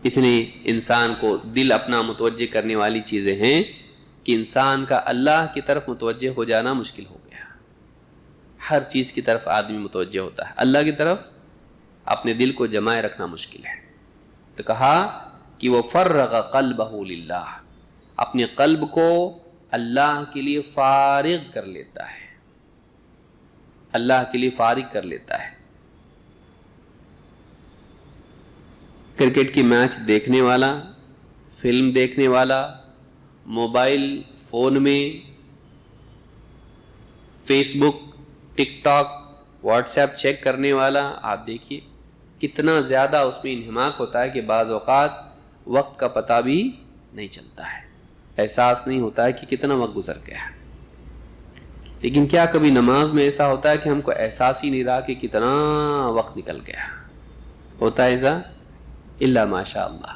اتنے انسان کو دل اپنا متوجہ کرنے والی چیزیں ہیں کہ انسان کا اللہ کی طرف متوجہ ہو جانا مشکل ہو گیا۔ ہر چیز کی طرف آدمی متوجہ ہوتا ہے، اللہ کی طرف اپنے دل کو جمائے رکھنا مشکل ہے۔ تو کہا کہ وہ فرغ قلبہ للہ، اپنے قلب کو اللہ کے لیے فارغ کر لیتا ہے، اللہ کے لیے فارغ کر لیتا ہے۔ کرکٹ کی میچ دیکھنے والا، فلم دیکھنے والا، موبائل فون میں فیس بک، ٹک ٹاک، واٹس ایپ چیک کرنے والا، آپ دیکھیے کتنا زیادہ اس میں انہماک ہوتا ہے کہ بعض اوقات وقت کا پتہ بھی نہیں چلتا ہے، احساس نہیں ہوتا ہے کہ کتنا وقت گزر گیا۔ لیکن کیا کبھی نماز میں ایسا ہوتا ہے کہ ہم کو احساس ہی نہیں رہا کہ کتنا وقت نکل گیا؟ ہوتا ہے ایسا؟ الا ماشاء اللہ۔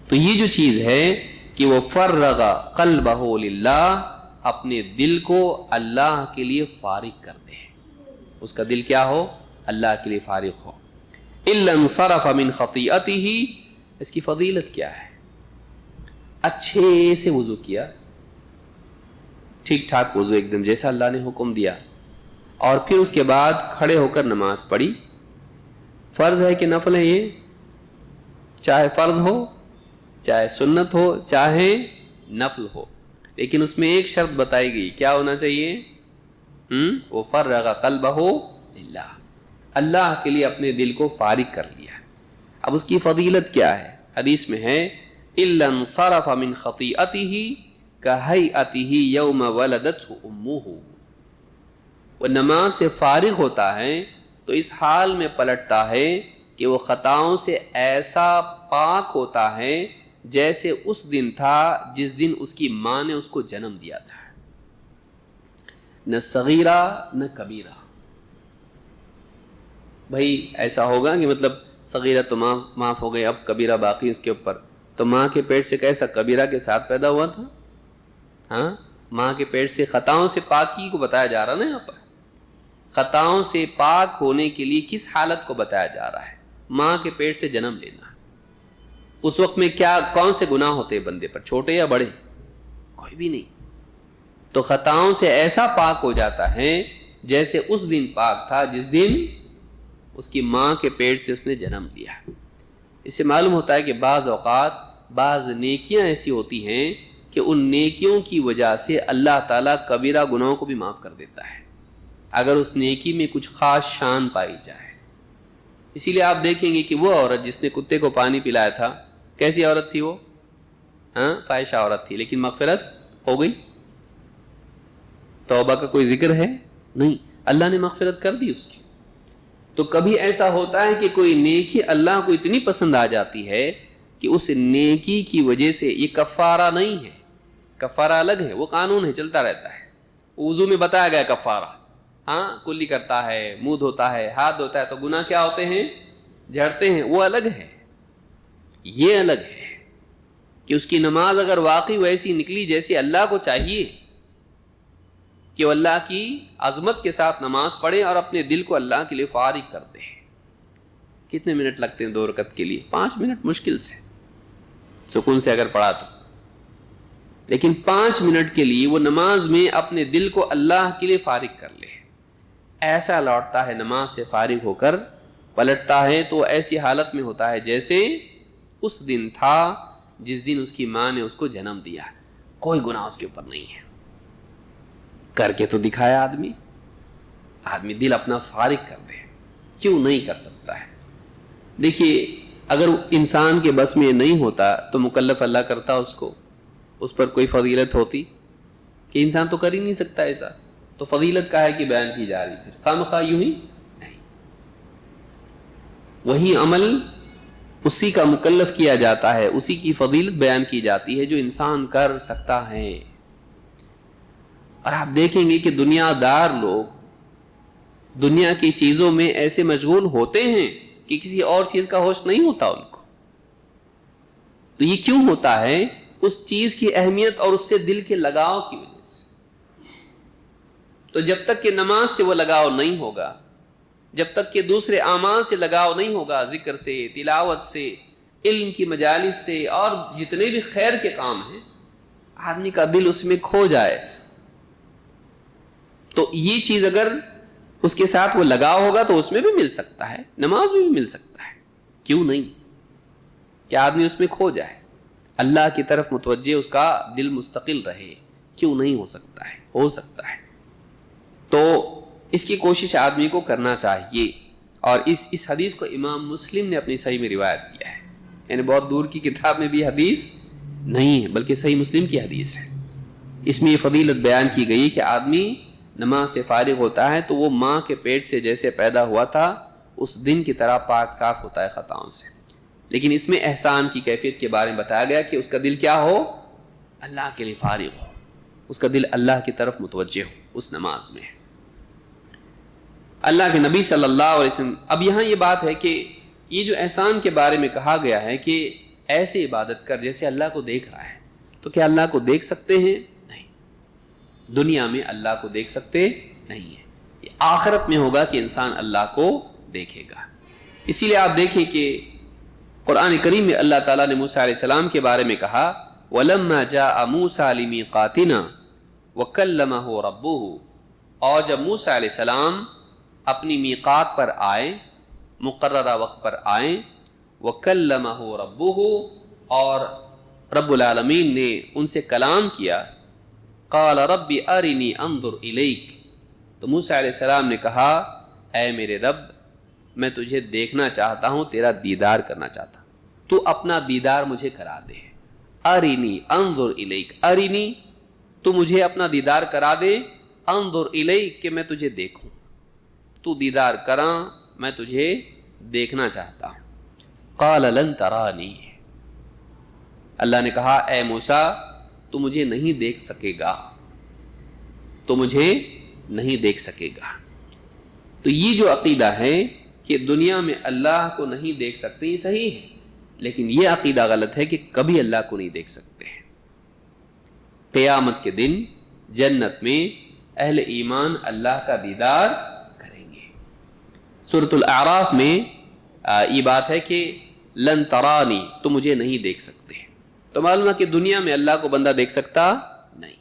تو یہ جو چیز ہے کہ وہ فرغ قلبہ للہ، اپنے دل کو اللہ کے لیے فارغ کر دے، اس کا دل کیا ہو؟ اللہ کے لیے فارغ ہو۔ الا انصرف من خطیئتہ، اس کی فضیلت کیا ہے؟ اچھے سے وضو کیا، ٹھیک ٹھاک وضو ایک دم جیسا اللہ نے حکم دیا، اور پھر اس کے بعد کھڑے ہو کر نماز پڑھی۔ فرض ہے کہ نفل ہے یہ؟ چاہے فرض ہو، چاہے سنت ہو، چاہے نفل ہو، لیکن اس میں ایک شرط بتائی گئی، کیا ہونا چاہیے؟ وہ فرغ قلبہ للہ، اللہ کے لیے اپنے دل کو فارغ کر لیا۔ اب اس کی فضیلت کیا ہے؟ حدیث میں ہے الا انصرف من خطیئتہ کہیئتہ یوم ولدتہ امہ، وہ نماز سے فارغ ہوتا ہے تو اس حال میں پلٹتا ہے کہ وہ خطاؤں سے ایسا پاک ہوتا ہے جیسے اس دن تھا جس دن اس کی ماں نے اس کو جنم دیا تھا، نہ صغیرہ نہ کبیرہ۔ بھائی ایسا ہوگا کہ مطلب صغیرہ تو معاف ہو گئی، اب کبیرہ باقی اس کے اوپر، تو ماں کے پیٹ سے کیسا کبیرہ کے ساتھ پیدا ہوا تھا؟ ہاں، ماں کے پیٹ سے خطاؤں سے پاکی کو بتایا جا رہا نا یہاں پر، خطاؤں سے پاک ہونے کے لیے کس حالت کو بتایا جا رہا ہے؟ ماں کے پیٹ سے جنم لینا۔ اس وقت میں کیا کون سے گناہ ہوتے بندے پر، چھوٹے یا بڑے؟ کوئی بھی نہیں۔ تو خطاؤں سے ایسا پاک ہو جاتا ہے جیسے اس دن پاک تھا جس دن اس کی ماں کے پیٹ سے اس نے جنم لیا۔ اس سے معلوم ہوتا ہے کہ بعض اوقات بعض نیکیاں ایسی ہوتی ہیں کہ کہ ان نیکیوں کی وجہ سے اللہ تعالیٰ کبیرہ گناہوں کو بھی معاف کر دیتا ہے اگر اس نیکی میں کچھ خاص شان پائی جائے۔ اسی لیے آپ دیکھیں گے کہ وہ عورت جس نے کتے کو پانی پلایا تھا، کیسی عورت تھی وہ؟ فاحشہ عورت تھی، لیکن مغفرت ہو گئی۔ توبہ کا کوئی ذکر ہے؟ نہیں، اللہ نے مغفرت کر دی اس کی۔ تو کبھی ایسا ہوتا ہے کہ کوئی نیکی اللہ کو اتنی پسند آ جاتی ہے کہ اس نیکی کی وجہ سے، یہ کفارہ نہیں ہے، کفارہ الگ ہے، وہ قانون ہے، چلتا رہتا ہے، وضو میں بتایا گیا کفارہ۔ کلی کرتا ہے، منہ دھوتا ہے، ہاتھ دھوتا ہے تو گناہ کیا ہوتے ہیں؟ جھڑتے ہیں، وہ الگ ہے۔ یہ الگ ہے کہ اس کی نماز اگر واقعی ویسی نکلی جیسے اللہ کو چاہیے کہ وہ اللہ کی عظمت کے ساتھ نماز پڑھے اور اپنے دل کو اللہ کے لیے فارغ کر دے۔ کتنے منٹ لگتے ہیں 2 رکعت کے لیے؟ 5 منٹ مشکل سے، سکون سے اگر پڑھا تو، لیکن 5 منٹ کے لیے وہ نماز میں اپنے دل کو اللہ کے لیے فارغ کر لے۔ ایسا لوٹتا ہے نماز سے فارغ ہو کر، پلٹتا ہے تو ایسی حالت میں ہوتا ہے جیسے اس دن تھا جس دن اس کی ماں نے اس کو جنم دیا، کوئی گناہ اس کے اوپر نہیں ہے۔ کر کے تو دکھایا آدمی دل اپنا فارغ کر دے، کیوں نہیں کر سکتا ہے؟ دیکھیے، اگر انسان کے بس میں نہیں ہوتا تو مکلف اللہ کرتا اس پر کوئی فضیلت ہوتی کہ انسان تو کر ہی نہیں سکتا ایسا، تو فضیلت کا ہے کہ بیان کی جا رہی، پھر خواہ یوں ہی نہیں، وہی عمل اسی کا مکلف کیا جاتا ہے، اسی کی فضیلت بیان کی جاتی ہے جو انسان کر سکتا ہے۔ اور آپ دیکھیں گے کہ دنیا دار لوگ دنیا کی چیزوں میں ایسے مشغول ہوتے ہیں کہ کسی اور چیز کا ہوش نہیں ہوتا ان کو۔ تو یہ کیوں ہوتا ہے؟ اس چیز کی اہمیت اور اس سے دل کے لگاؤ کی وجہ سے۔ تو جب تک کہ نماز سے وہ لگاؤ نہیں ہوگا، جب تک کہ دوسرے اعمال سے لگاؤ نہیں ہوگا، ذکر سے، تلاوت سے، علم کی مجالس سے، اور جتنے بھی خیر کے کام ہیں، آدمی کا دل اس میں کھو جائے، تو یہ چیز اگر اس کے ساتھ وہ لگاؤ ہوگا تو اس میں بھی مل سکتا ہے، نماز میں بھی مل سکتا ہے، کیوں نہیں کہ آدمی اس میں کھو جائے، اللہ کی طرف متوجہ اس کا دل مستقل رہے، کیوں نہیں ہو سکتا ہے؟ ہو سکتا ہے۔ تو اس کی کوشش آدمی کو کرنا چاہیے، اور اس حدیث کو امام مسلم نے اپنی صحیح میں روایت کیا ہے، یعنی بہت دور کی کتاب میں بھی حدیث نہیں ہے بلکہ صحیح مسلم کی حدیث ہے۔ اس میں یہ فضیلت بیان کی گئی کہ آدمی نماز سے فارغ ہوتا ہے تو وہ ماں کے پیٹ سے جیسے پیدا ہوا تھا اس دن کی طرح پاک صاف ہوتا ہے خطاؤں سے۔ لیکن اس میں احسان کی کیفیت کے بارے میں بتایا گیا کہ اس کا دل کیا ہو؟ اللہ کے لیے فارغ ہو، اس کا دل اللہ کی طرف متوجہ ہو اس نماز میں۔ اللہ کے نبی صلی اللہ علیہ وسلم، اب یہاں یہ بات ہے کہ یہ جو احسان کے بارے میں کہا گیا ہے کہ ایسے عبادت کر جیسے اللہ کو دیکھ رہا ہے، تو کیا اللہ کو دیکھ سکتے ہیں؟ نہیں، دنیا میں اللہ کو دیکھ سکتے نہیں ہیں، یہ آخرت میں ہوگا کہ انسان اللہ کو دیکھے گا۔ اسی لیے آپ دیکھیں کہ قرآن کریم میں اللہ تعالیٰ نے موسیٰ علیہ السلام کے بارے میں کہا وَلَمَّا جَاءَ مُوسَىٰ لِمِيقَاتِنَا وَكَلَّمَهُ رَبُّهُ، اور جب موسیٰ علیہ السلام اپنی میقات پر آئے، مقررہ وقت پر آئیں، وَكَلَّمَهُ رَبُّهُ، اور رب العالمین نے ان سے کلام کیا، قَالَ رَبِّ أَرِنِي أَنظُرْ إِلَيْكَ، تو موسیٰ علیہ السلام نے کہا اے میرے رب، میں تجھے دیکھنا چاہتا ہوں، تیرا دیدار کرنا چاہتا ہوں، تو اپنا دیدار مجھے کرا دے۔ أَرِنِي أَنظُرْ إِلَيْكَ، أَرِنِي، تو مجھے اپنا دیدار کرا دے، انظر الیک، کہ میں تجھے دیکھوں، تو دیدار کراں، میں تجھے دیکھنا چاہتا ہوں۔ قال لن ترانی، اللہ نے کہا اے موسیٰ تو مجھے نہیں دیکھ سکے گا، تو مجھے نہیں دیکھ سکے گا۔ تو یہ جو عقیدہ ہے کہ دنیا میں اللہ کو نہیں دیکھ سکتے، یہ صحیح ہے، لیکن یہ عقیدہ غلط ہے کہ کبھی اللہ کو نہیں دیکھ سکتے۔ قیامت کے دن جنت میں اہل ایمان اللہ کا دیدار کریں گے۔ سورۃ الاعراف میں یہ بات ہے کہ لن ترانی، تو مجھے نہیں دیکھ سکتے، تو معلوم ہے کہ دنیا میں اللہ کو بندہ دیکھ سکتا نہیں۔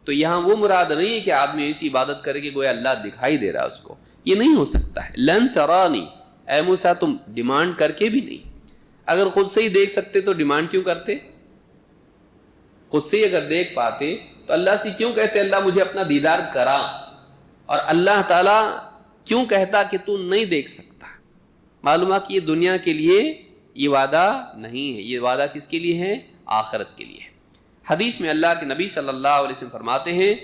تو یہاں وہ مراد نہیں ہے کہ آدمی ایسی عبادت کرے کہ گویا اللہ دکھائی دے رہا اس کو، یہ نہیں ہو سکتا ہے۔ لن ترانی، اے موسیٰ تم ڈیمانڈ کر کے بھی نہیں، اگر خود سے ہی دیکھ سکتے تو ڈیمانڈ کیوں کرتے؟ خود سے اگر دیکھ پاتے تو اللہ سے کیوں کہتے اللہ مجھے اپنا دیدار کرا، اور اللہ تعالیٰ کیوں کہتا کہ تو نہیں دیکھ سکتا؟ معلوم ہے کہ یہ دنیا کے لیے یہ وعدہ نہیں ہے، یہ وعدہ کس کے لیے ہے؟ آخرت کے لیے۔ حدیث میں اللہ کے نبی صلی اللہ علیہ وسلم فرماتے ہیں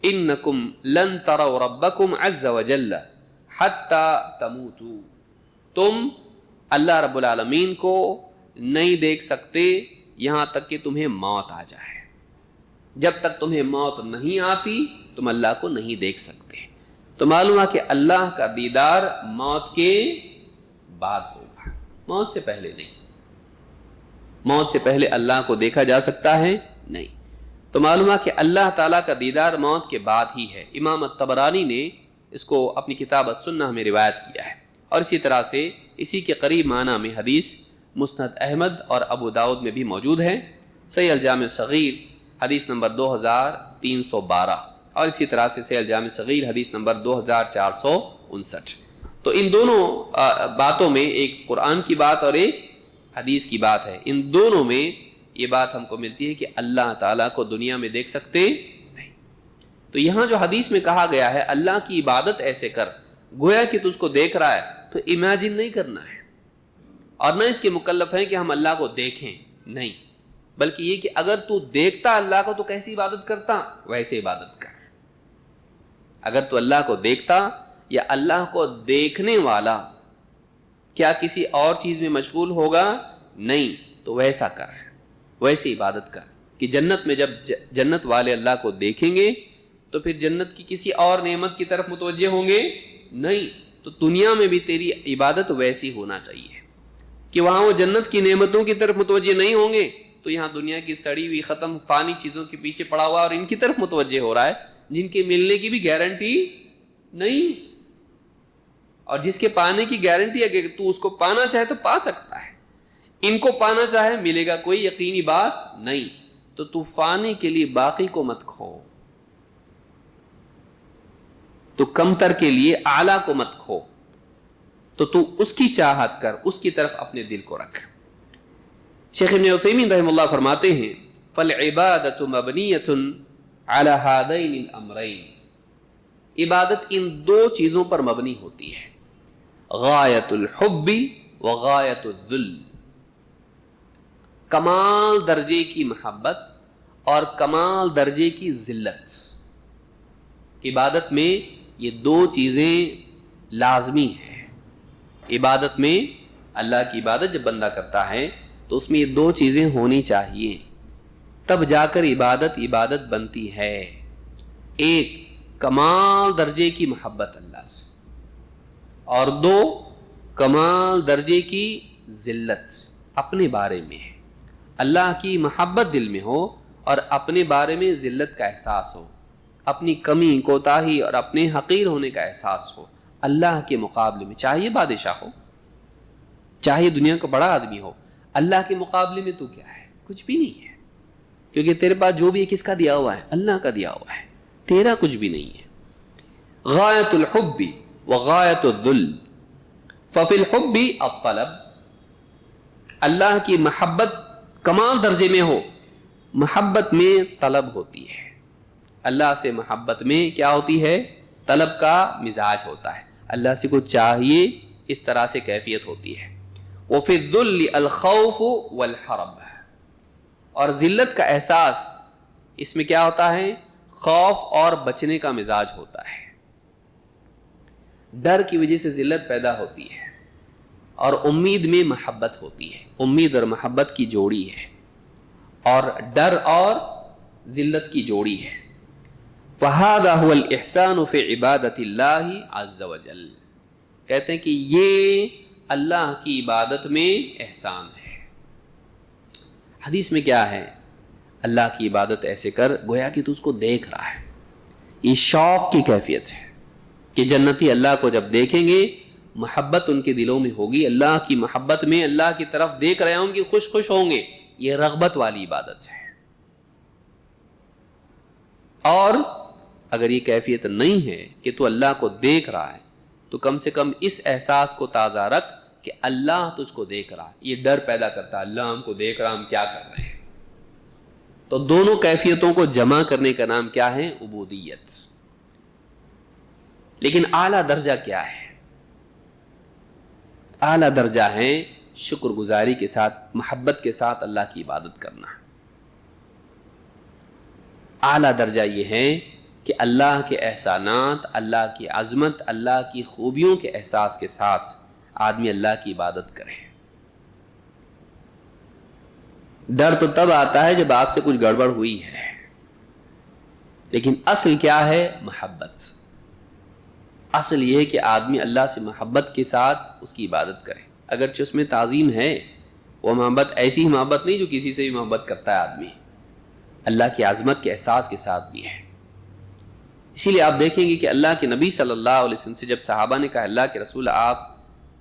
انکم لن تروا ربکم عز وجل حتی تموتوا، تم اللہ رب العالمین کو نہیں دیکھ سکتے یہاں تک کہ تمہیں موت آ جائے۔ جب تک تمہیں موت نہیں آتی تم اللہ کو نہیں دیکھ سکتے۔ تو معلوم ہے کہ اللہ کا دیدار موت کے بعد ہوگا، موت سے پہلے نہیں۔ موت سے پہلے اللہ کو دیکھا جا سکتا ہے؟ نہیں۔ تو معلوم ہے کہ اللہ تعالیٰ کا دیدار موت کے بعد ہی ہے۔ امام الطبرانی نے اس کو اپنی کتاب السنہ میں روایت کیا ہے، اور اسی طرح سے اسی کے قریب معنی میں حدیث مسند احمد اور ابو داؤد میں بھی موجود ہے۔ صحیح الجامع الصغیر حدیث نمبر 2312، اور اسی طرح سے صحیح الجامع الصغیر حدیث نمبر 2459۔ تو ان دونوں باتوں میں ایک قرآن کی بات اور ایک حدیث کی بات ہے، ان دونوں میں یہ بات ہم کو ملتی ہے کہ اللہ تعالیٰ کو دنیا میں دیکھ سکتے نہیں۔ تو یہاں جو حدیث میں کہا گیا ہے اللہ کی عبادت ایسے کر گویا کہ تجھ کو دیکھ رہا ہے، تو امیجن نہیں کرنا ہے، اور نہ اس کے مکلف ہیں کہ ہم اللہ کو دیکھیں، نہیں، بلکہ یہ کہ اگر تو دیکھتا اللہ کو تو کیسی عبادت کرتا، ویسے عبادت کر۔ اگر تو اللہ کو دیکھتا یا اللہ کو دیکھنے والا کیا کسی اور چیز میں مشغول ہوگا؟ نہیں، تو ویسا کر، ویسی عبادت کر کہ جنت میں جب جنت والے اللہ کو دیکھیں گے تو پھر جنت کی کسی اور نعمت کی طرف متوجہ ہوں گے؟ نہیں۔ تو دنیا میں بھی تیری عبادت ویسی ہونا چاہیے کہ وہاں وہ جنت کی نعمتوں کی طرف متوجہ نہیں ہوں گے تو یہاں دنیا کی سڑی ہوئی ختم فانی چیزوں کے پیچھے پڑا ہوا اور ان کی طرف متوجہ ہو رہا ہے جن کے ملنے کی بھی گارنٹی نہیں، اور جس کے پانے کی گارنٹی ہے کہ تو اس کو پانا چاہے تو پا سکتا ہے، ان کو پانا چاہے ملے گا، کوئی یقینی بات نہیں۔ تو فانی کے لیے باقی کو مت کھو، تو کمتر کے لیے اعلیٰ کو مت کھو، تو اس کی چاہت کر، اس کی طرف اپنے دل کو رکھ۔ شیخ ابن عثیمین رحمہ اللہ فرماتے ہیں فالعبادۃ مبنیۃ علی ہذین الامرین، عبادت ان دو چیزوں پر مبنی ہوتی ہے، غایت الحب و غایت الذل، کمال درجے کی محبت اور کمال درجے کی ذلت۔ عبادت میں یہ دو چیزیں لازمی ہیں۔ عبادت میں اللہ کی عبادت جب بندہ کرتا ہے تو اس میں یہ دو چیزیں ہونی چاہیے، تب جا کر عبادت بنتی ہے۔ ایک کمال درجے کی محبت اللہ سے، اور دو کمال درجے کی ذلت اپنے بارے میں ہے۔ اللہ کی محبت دل میں ہو اور اپنے بارے میں ذلت کا احساس ہو، اپنی کمی کوتاہی اور اپنے حقیر ہونے کا احساس ہو اللہ کے مقابلے میں، چاہے بادشاہ ہو، چاہے دنیا کا بڑا آدمی ہو، اللہ کے مقابلے میں تو کیا ہے؟ کچھ بھی نہیں ہے، کیونکہ تیرے پاس جو بھی ہے کس کا دیا ہوا ہے؟ اللہ کا دیا ہوا ہے، تیرا کچھ بھی نہیں ہے۔ غایت الحب وغایت الذل، ففی الحب الطلب، اللہ کی محبت کمال درجے میں ہو، محبت میں طلب ہوتی ہے۔ اللہ سے محبت میں کیا ہوتی ہے؟ طلب کا مزاج ہوتا ہے، اللہ سے کچھ چاہیے، اس طرح سے کیفیت ہوتی ہے۔ وفی الذل الخوف والحرب، اور ذلت کا احساس اس میں کیا ہوتا ہے؟ خوف اور بچنے کا مزاج ہوتا ہے۔ ڈر کی وجہ سے ذلت پیدا ہوتی ہے، اور امید میں محبت ہوتی ہے، امید اور محبت کی جوڑی ہے، اور ڈر اور ذلت کی جوڑی ہے۔ فَهَذَا هُوَ الْإِحْسَانُ فِي عِبَادَةِ اللَّهِ عَزَّ وَجَلَّ، کہتے ہیں کہ یہ اللہ کی عبادت میں احسان ہے۔ حدیث میں کیا ہے؟ اللہ کی عبادت ایسے کر گویا کہ تو اس کو دیکھ رہا ہے۔ یہ شوق کی کیفیت ہے کہ جنتی اللہ کو جب دیکھیں گے محبت ان کے دلوں میں ہوگی، اللہ کی محبت میں اللہ کی طرف دیکھ رہے ہوں گے، خوش ہوں گے، یہ رغبت والی عبادت ہے۔ اور اگر یہ کیفیت نہیں ہے کہ تو اللہ کو دیکھ رہا ہے تو کم سے کم اس احساس کو تازہ رکھ کہ اللہ تجھ کو دیکھ رہا ہے۔ یہ ڈر پیدا کرتا ہے، اللہ ہم کو دیکھ رہا، ہم کیا کر رہے ہیں۔ تو دونوں کیفیتوں کو جمع کرنے کا نام کیا ہے؟ عبودیت. لیکن اعلیٰ درجہ کیا ہے؟ اعلیٰ درجہ ہے شکر گزاری کے ساتھ، محبت کے ساتھ اللہ کی عبادت کرنا. اعلیٰ درجہ یہ ہے کہ اللہ کے احسانات، اللہ کی عظمت، اللہ کی خوبیوں کے احساس کے ساتھ آدمی اللہ کی عبادت کرے. ڈر تو تب آتا ہے جب آپ سے کچھ گڑبڑ ہوئی ہے، لیکن اصل کیا ہے؟ محبت. اصل یہ ہے کہ آدمی اللہ سے محبت کے ساتھ اس کی عبادت کرے. اگرچہ اس میں تعظیم ہے، وہ محبت ایسی ہی محبت نہیں جو کسی سے بھی محبت کرتا ہے آدمی، اللہ کی عظمت کے احساس کے ساتھ بھی ہے. اسی لیے آپ دیکھیں گے کہ اللہ کے نبی صلی اللہ علیہ وسلم سے جب صحابہ نے کہا اللہ کے رسول آپ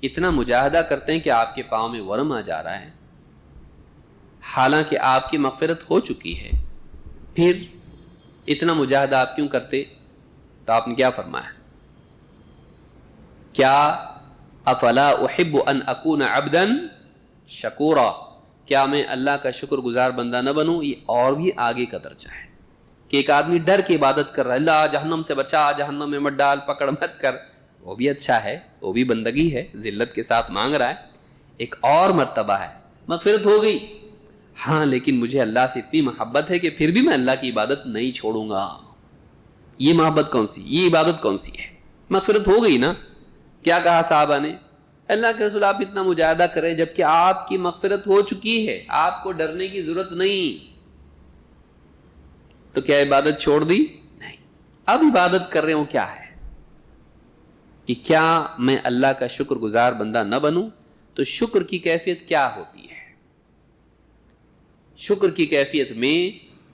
اتنا مجاہدہ کرتے ہیں کہ آپ کے پاؤں میں ورم آ جا رہا ہے، حالانکہ آپ کی مغفرت ہو چکی ہے، پھر اتنا مجاہدہ آپ کیوں کرتے؟ تو آپ نے کیا فرمایا؟ کیا افلا احب ان اکون عبدا شکورا، کیا میں اللہ کا شکر گزار بندہ نہ بنوں؟ یہ اور بھی آگے کا درجہ ہے کہ ایک آدمی ڈر کے عبادت کر رہا ہے، اللہ جہنم سے بچا، جہنم میں مت ڈال، پکڑ مت کر، وہ بھی اچھا ہے، وہ بھی بندگی ہے، ذلت کے ساتھ مانگ رہا ہے. ایک اور مرتبہ ہے مغفرت ہو گئی، ہاں لیکن مجھے اللہ سے اتنی محبت ہے کہ پھر بھی میں اللہ کی عبادت نہیں چھوڑوں گا. یہ محبت کون سی؟ یہ عبادت کون سی ہے؟ مغفرت ہو گئی نا. کیا کہا صحابہ نے؟ اللہ کے رسول آپ اتنا مجاہدہ کریں جبکہ آپ کی مغفرت ہو چکی ہے، آپ کو ڈرنے کی ضرورت نہیں. تو کیا عبادت چھوڑ دی؟ نہیں. اب عبادت کر رہے ہوں کیا ہے کہ کیا میں اللہ کا شکر گزار بندہ نہ بنوں؟ تو شکر کی کیفیت کیا ہوتی ہے؟ شکر کی کیفیت میں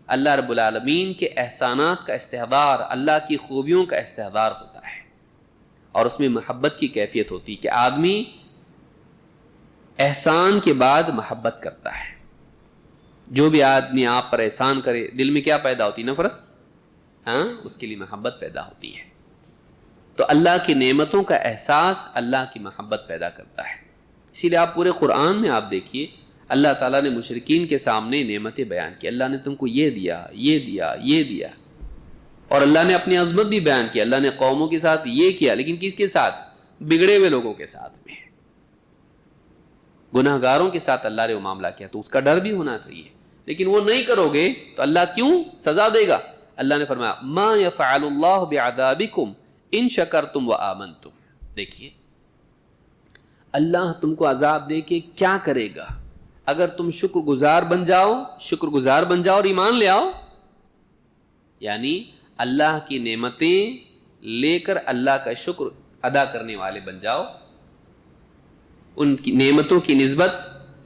اللہ رب العالمین کے احسانات کا استحضار، اللہ کی خوبیوں کا استحضار ہوتا ہے، اور اس میں محبت کی کیفیت ہوتی ہے کہ آدمی احسان کے بعد محبت کرتا ہے. جو بھی آدمی آپ پر احسان کرے دل میں کیا پیدا ہوتی؟ نفرت. ہاں، اس کے لیے محبت پیدا ہوتی ہے. تو اللہ کی نعمتوں کا احساس اللہ کی محبت پیدا کرتا ہے. اسی لیے آپ پورے قرآن میں آپ دیکھیے اللہ تعالیٰ نے مشرکین کے سامنے نعمتیں بیان کی، اللہ نے تم کو یہ دیا، یہ دیا، یہ دیا، اور اللہ نے اپنی عظمت بھی بیان کی. اللہ نے قوموں کے ساتھ یہ کیا، لیکن کس کے ساتھ؟ بگڑے ہوئے لوگوں کے ساتھ میں، گناہ گاروں کے ساتھ اللہ نے وہ معاملہ کیا. تو اس کا ڈر بھی ہونا چاہیے، لیکن وہ نہیں کرو گے تو اللہ کیوں سزا دے گا؟ اللہ نے فرمایا ما يفعل اللہ بعذابکم ان شکرتم وآمنتم. دیکھیے اللہ تم کو عذاب دے کے کیا کرے گا اگر تم شکر گزار بن جاؤ، شکر گزار بن جاؤ اور ایمان لے آؤ. یعنی اللہ کی نعمتیں لے کر اللہ کا شکر ادا کرنے والے بن جاؤ، ان کی نعمتوں کی نسبت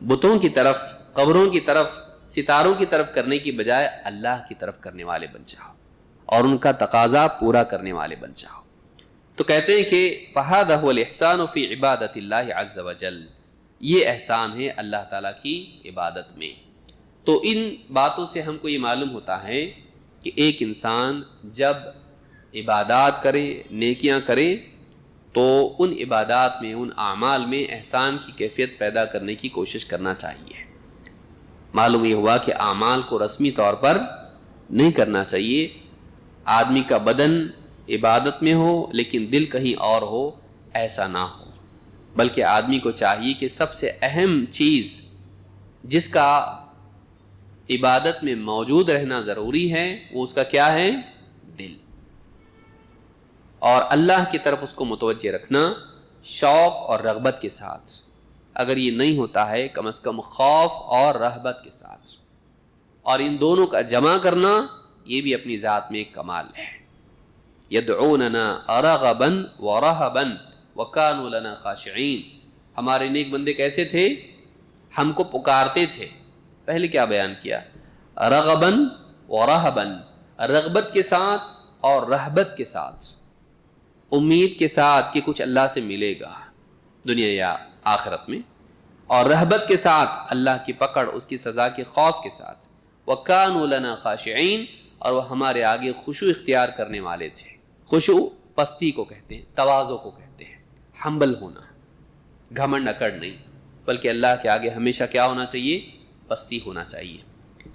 بتوں کی طرف، قبروں کی طرف، ستاروں کی طرف کرنے کی بجائے اللہ کی طرف کرنے والے بن جاؤ اور ان کا تقاضا پورا کرنے والے بن جاؤ. تو کہتے ہیں کہ فَهَذَا هُوَ الْإِحْسَانُ فِي عِبَادَةِ اللَّهِ عَزَّ وَجَلَّ، یہ احسان ہے اللہ تعالیٰ کی عبادت میں. تو ان باتوں سے ہم کو یہ معلوم ہوتا ہے کہ ایک انسان جب عبادات کرے، نیکیاں کرے، تو ان عبادات میں، ان اعمال میں احسان کی کیفیت پیدا کرنے کی کوشش کرنا چاہیے. معلوم یہ ہوا کہ اعمال کو رسمی طور پر نہیں کرنا چاہیے. آدمی کا بدن عبادت میں ہو لیکن دل کہیں اور ہو، ایسا نہ ہو، بلکہ آدمی کو چاہیے کہ سب سے اہم چیز جس کا عبادت میں موجود رہنا ضروری ہے وہ اس کا کیا ہے؟ دل. اور اللہ کی طرف اس کو متوجہ رکھنا شوق اور رغبت کے ساتھ. اگر یہ نہیں ہوتا ہے کم از کم خوف اور رہبت کے ساتھ، اور ان دونوں کا جمع کرنا یہ بھی اپنی ذات میں ایک کمال ہے. یدعوننا رغبا ورہبا وکانوا لنا خاشعین. ہمارے نیک بندے کیسے تھے؟ ہم کو پکارتے تھے. پہلے کیا بیان کیا؟ رغبا ورہبا، رغبت کے ساتھ اور رہبت کے ساتھ، امید کے ساتھ کہ کچھ اللہ سے ملے گا دنیا یا آخرت میں، اور رہبت کے ساتھ اللہ کی پکڑ، اس کی سزا کے خوف کے ساتھ. وَكَانُوا لَنَا خَاشِعِينَ، اور وہ ہمارے آگے خشوع اختیار کرنے والے تھے. خشوع پستی کو کہتے ہیں، تواضع کو کہتے ہیں، ہمبل ہونا، گھمنڈ اکڑ نہیں، بلکہ اللہ کے آگے ہمیشہ کیا ہونا چاہیے؟ پستی ہونا چاہیے.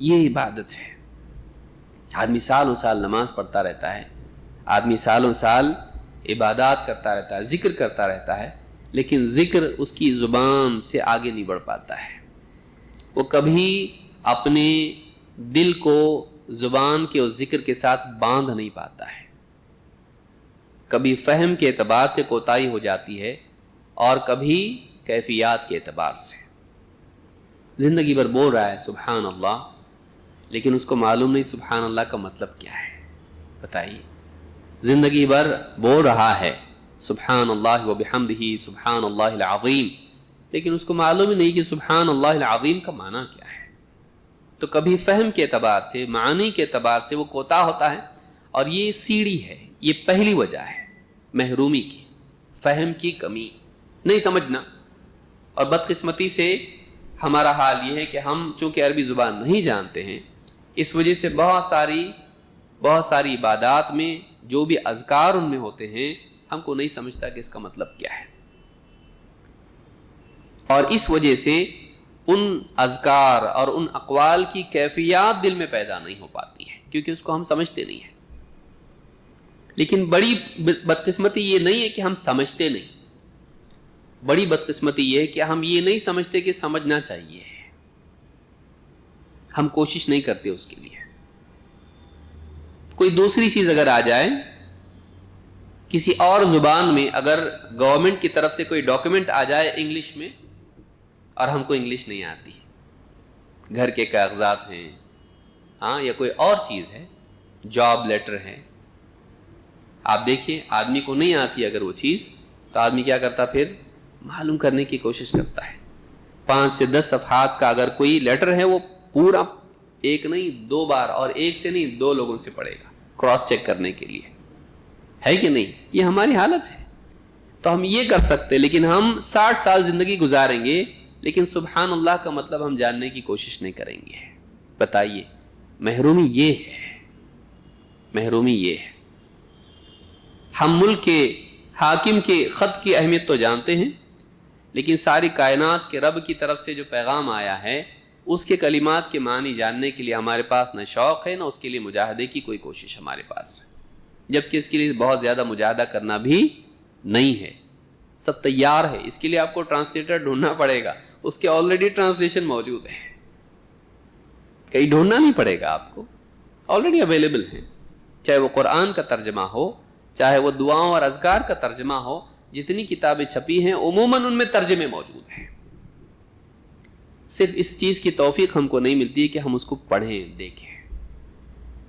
یہ عبادت ہے. آدمی سالوں سال نماز پڑھتا رہتا ہے، آدمی سالوں سال عبادات کرتا رہتا ہے، ذکر کرتا رہتا ہے، لیکن ذکر اس کی زبان سے آگے نہیں بڑھ پاتا ہے۔ وہ کبھی اپنے دل کو زبان کے اس ذکر کے ساتھ باندھ نہیں پاتا ہے، کبھی فہم کے اعتبار سے کوتاہی ہو جاتی ہے اور کبھی کیفیات کے اعتبار سے۔ زندگی بھر بول رہا ہے سبحان اللہ، لیکن اس کو معلوم نہیں سبحان اللہ کا مطلب کیا ہے۔ بتائیے، زندگی بھر بول رہا ہے سبحان اللہ و بحمدہ سبحان اللہ العظیم، لیکن اس کو معلوم ہی نہیں کہ سبحان اللہ العظیم کا معنی کیا ہے۔ تو کبھی فہم کے اعتبار سے، معانی کے اعتبار سے وہ کوتاہ ہوتا ہے، اور یہ سیڑھی ہے، یہ پہلی وجہ ہے محرومی کی، فہم کی کمی، نہیں سمجھنا۔ اور بدقسمتی سے ہمارا حال یہ ہے کہ ہم چونکہ عربی زبان نہیں جانتے ہیں، اس وجہ سے بہت ساری عبادات میں جو بھی اذکار ان میں ہوتے ہیں ہم کو نہیں سمجھتا کہ اس کا مطلب کیا ہے، اور اس وجہ سے ان اذکار اور ان اقوال کی کیفیات دل میں پیدا نہیں ہو پاتی ہیں، کیونکہ اس کو ہم سمجھتے نہیں ہیں۔ لیکن بڑی بدقسمتی یہ نہیں ہے کہ ہم سمجھتے نہیں، بڑی بدقسمتی یہ ہے کہ ہم یہ نہیں سمجھتے کہ سمجھنا چاہیے، ہم کوشش نہیں کرتے اس کے لیے۔ کوئی دوسری چیز اگر آ جائے، کسی اور زبان میں اگر گورنمنٹ کی طرف سے کوئی ڈاکیومنٹ آ جائے انگلش میں، اور ہم کو انگلش نہیں آتی، گھر کے کاغذات ہیں، ہاں، یا کوئی اور چیز ہے، جاب لیٹر ہے، آپ دیکھیے آدمی کو نہیں آتی اگر وہ چیز، تو آدمی کیا کرتا، پھر معلوم کرنے کی کوشش کرتا ہے۔ 5 سے 10 صفحات کا اگر کوئی لیٹر ہے، وہ پورا ایک نہیں 2 بار، اور ایک سے نہیں 2 لوگوں سے پڑھے گا کراس چیک کرنے کے لیے، ہے کہ نہیں؟ یہ ہماری حالت ہے۔ تو ہم یہ کر سکتے، لیکن ہم 60 سال زندگی گزاریں گے، لیکن سبحان اللہ کا مطلب ہم جاننے کی کوشش نہیں کریں گے۔ بتائیے، محرومی یہ ہے، محرومی یہ ہے۔ ہم ملک کے حاکم کے خط کی اہمیت تو جانتے ہیں، لیکن ساری کائنات کے رب کی طرف سے جو پیغام آیا ہے، اس کے کلمات کے معنی جاننے کے لیے ہمارے پاس نہ شوق ہے، نہ اس کے لیے مجاہدے کی کوئی کوشش ہمارے پاس ہے، جبکہ اس کے لیے بہت زیادہ مجاہدہ کرنا بھی نہیں ہے، سب تیار ہے۔ اس کے لیے آپ کو ٹرانسلیٹر ڈھونڈنا پڑے گا، اس کے آلریڈی ٹرانسلیشن موجود ہے، کہیں ڈھونڈنا نہیں پڑے گا آپ کو، آلریڈی اویلیبل ہیں، چاہے وہ قرآن کا ترجمہ ہو، چاہے وہ دعاؤں اور اذکار کا ترجمہ ہو۔ جتنی کتابیں چھپی ہیں عموماً ان میں ترجمے موجود ہیں، صرف اس چیز کی توفیق ہم کو نہیں ملتی کہ ہم اس کو پڑھیں، دیکھیں،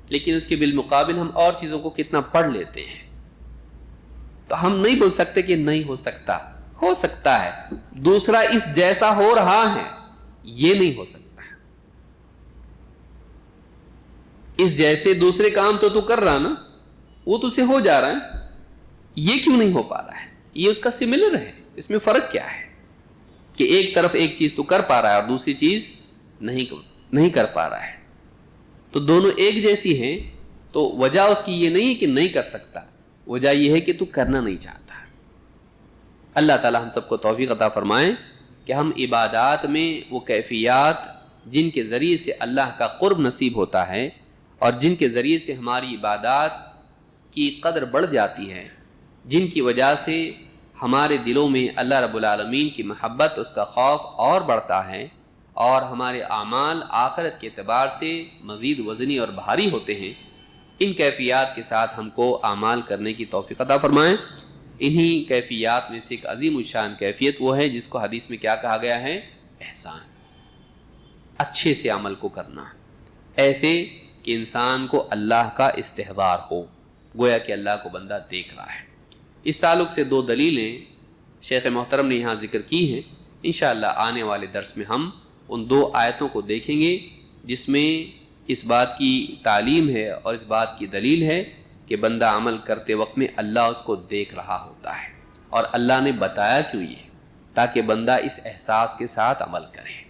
لیکن اس کے بالمقابل ہم اور چیزوں کو کتنا پڑھ لیتے ہیں۔ تو ہم نہیں بول سکتے کہ نہیں ہو سکتا، ہو سکتا ہے، دوسرا اس جیسا ہو رہا ہے، یہ نہیں ہو سکتا۔ اس جیسے دوسرے کام تو کر رہا نا، وہ تو سے ہو جا رہا ہے، یہ کیوں نہیں ہو پا رہا ہے؟ یہ اس کا سملر ہے، اس میں فرق کیا ہے کہ ایک طرف ایک چیز تو کر پا رہا ہے اور دوسری چیز نہیں کر پا رہا ہے، تو دونوں ایک جیسی ہیں، تو وجہ اس کی یہ نہیں ہے کہ نہیں کر سکتا، وجہ یہ ہے کہ تو کرنا نہیں چاہتا۔ اللہ تعالی ہم سب کو توفیق عطا فرمائیں کہ ہم عبادات میں وہ کیفیات جن کے ذریعے سے اللہ کا قرب نصیب ہوتا ہے، اور جن کے ذریعے سے ہماری عبادات کی قدر بڑھ جاتی ہے، جن کی وجہ سے ہمارے دلوں میں اللہ رب العالمین کی محبت، اس کا خوف اور بڑھتا ہے، اور ہمارے اعمال آخرت کے اعتبار سے مزید وزنی اور بھاری ہوتے ہیں، ان کیفیات کے ساتھ ہم کو اعمال کرنے کی توفیق عطا فرمائیں۔ انہی کیفیات میں سے ایک عظیم الشان کیفیت وہ ہے جس کو حدیث میں کیا کہا گیا ہے؟ احسان، اچھے سے عمل کو کرنا، ایسے کہ انسان کو اللہ کا استحضار ہو، گویا کہ اللہ کو بندہ دیکھ رہا ہے۔ اس تعلق سے 2 دلیلیں شیخ محترم نے یہاں ذکر کی ہیں، انشاءاللہ آنے والے درس میں ہم ان 2 آیتوں کو دیکھیں گے، جس میں اس بات کی تعلیم ہے اور اس بات کی دلیل ہے کہ بندہ عمل کرتے وقت میں اللہ اس کو دیکھ رہا ہوتا ہے، اور اللہ نے بتایا کیوں یہ، تاکہ بندہ اس احساس کے ساتھ عمل کرے۔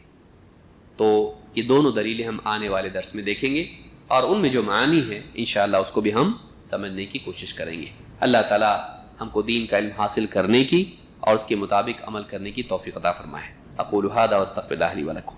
تو یہ دونوں دلیلیں ہم آنے والے درس میں دیکھیں گے، اور ان میں جو معانی ہے انشاءاللہ اس کو بھی ہم سمجھنے کی کوشش کریں گے۔ اللہ تعالی ہم کو دین کا علم حاصل کرنے کی اور اس کے مطابق عمل کرنے کی توفیق عطا فرمائے۔ اقول ھذا واستغفر اللہ لی ولکم۔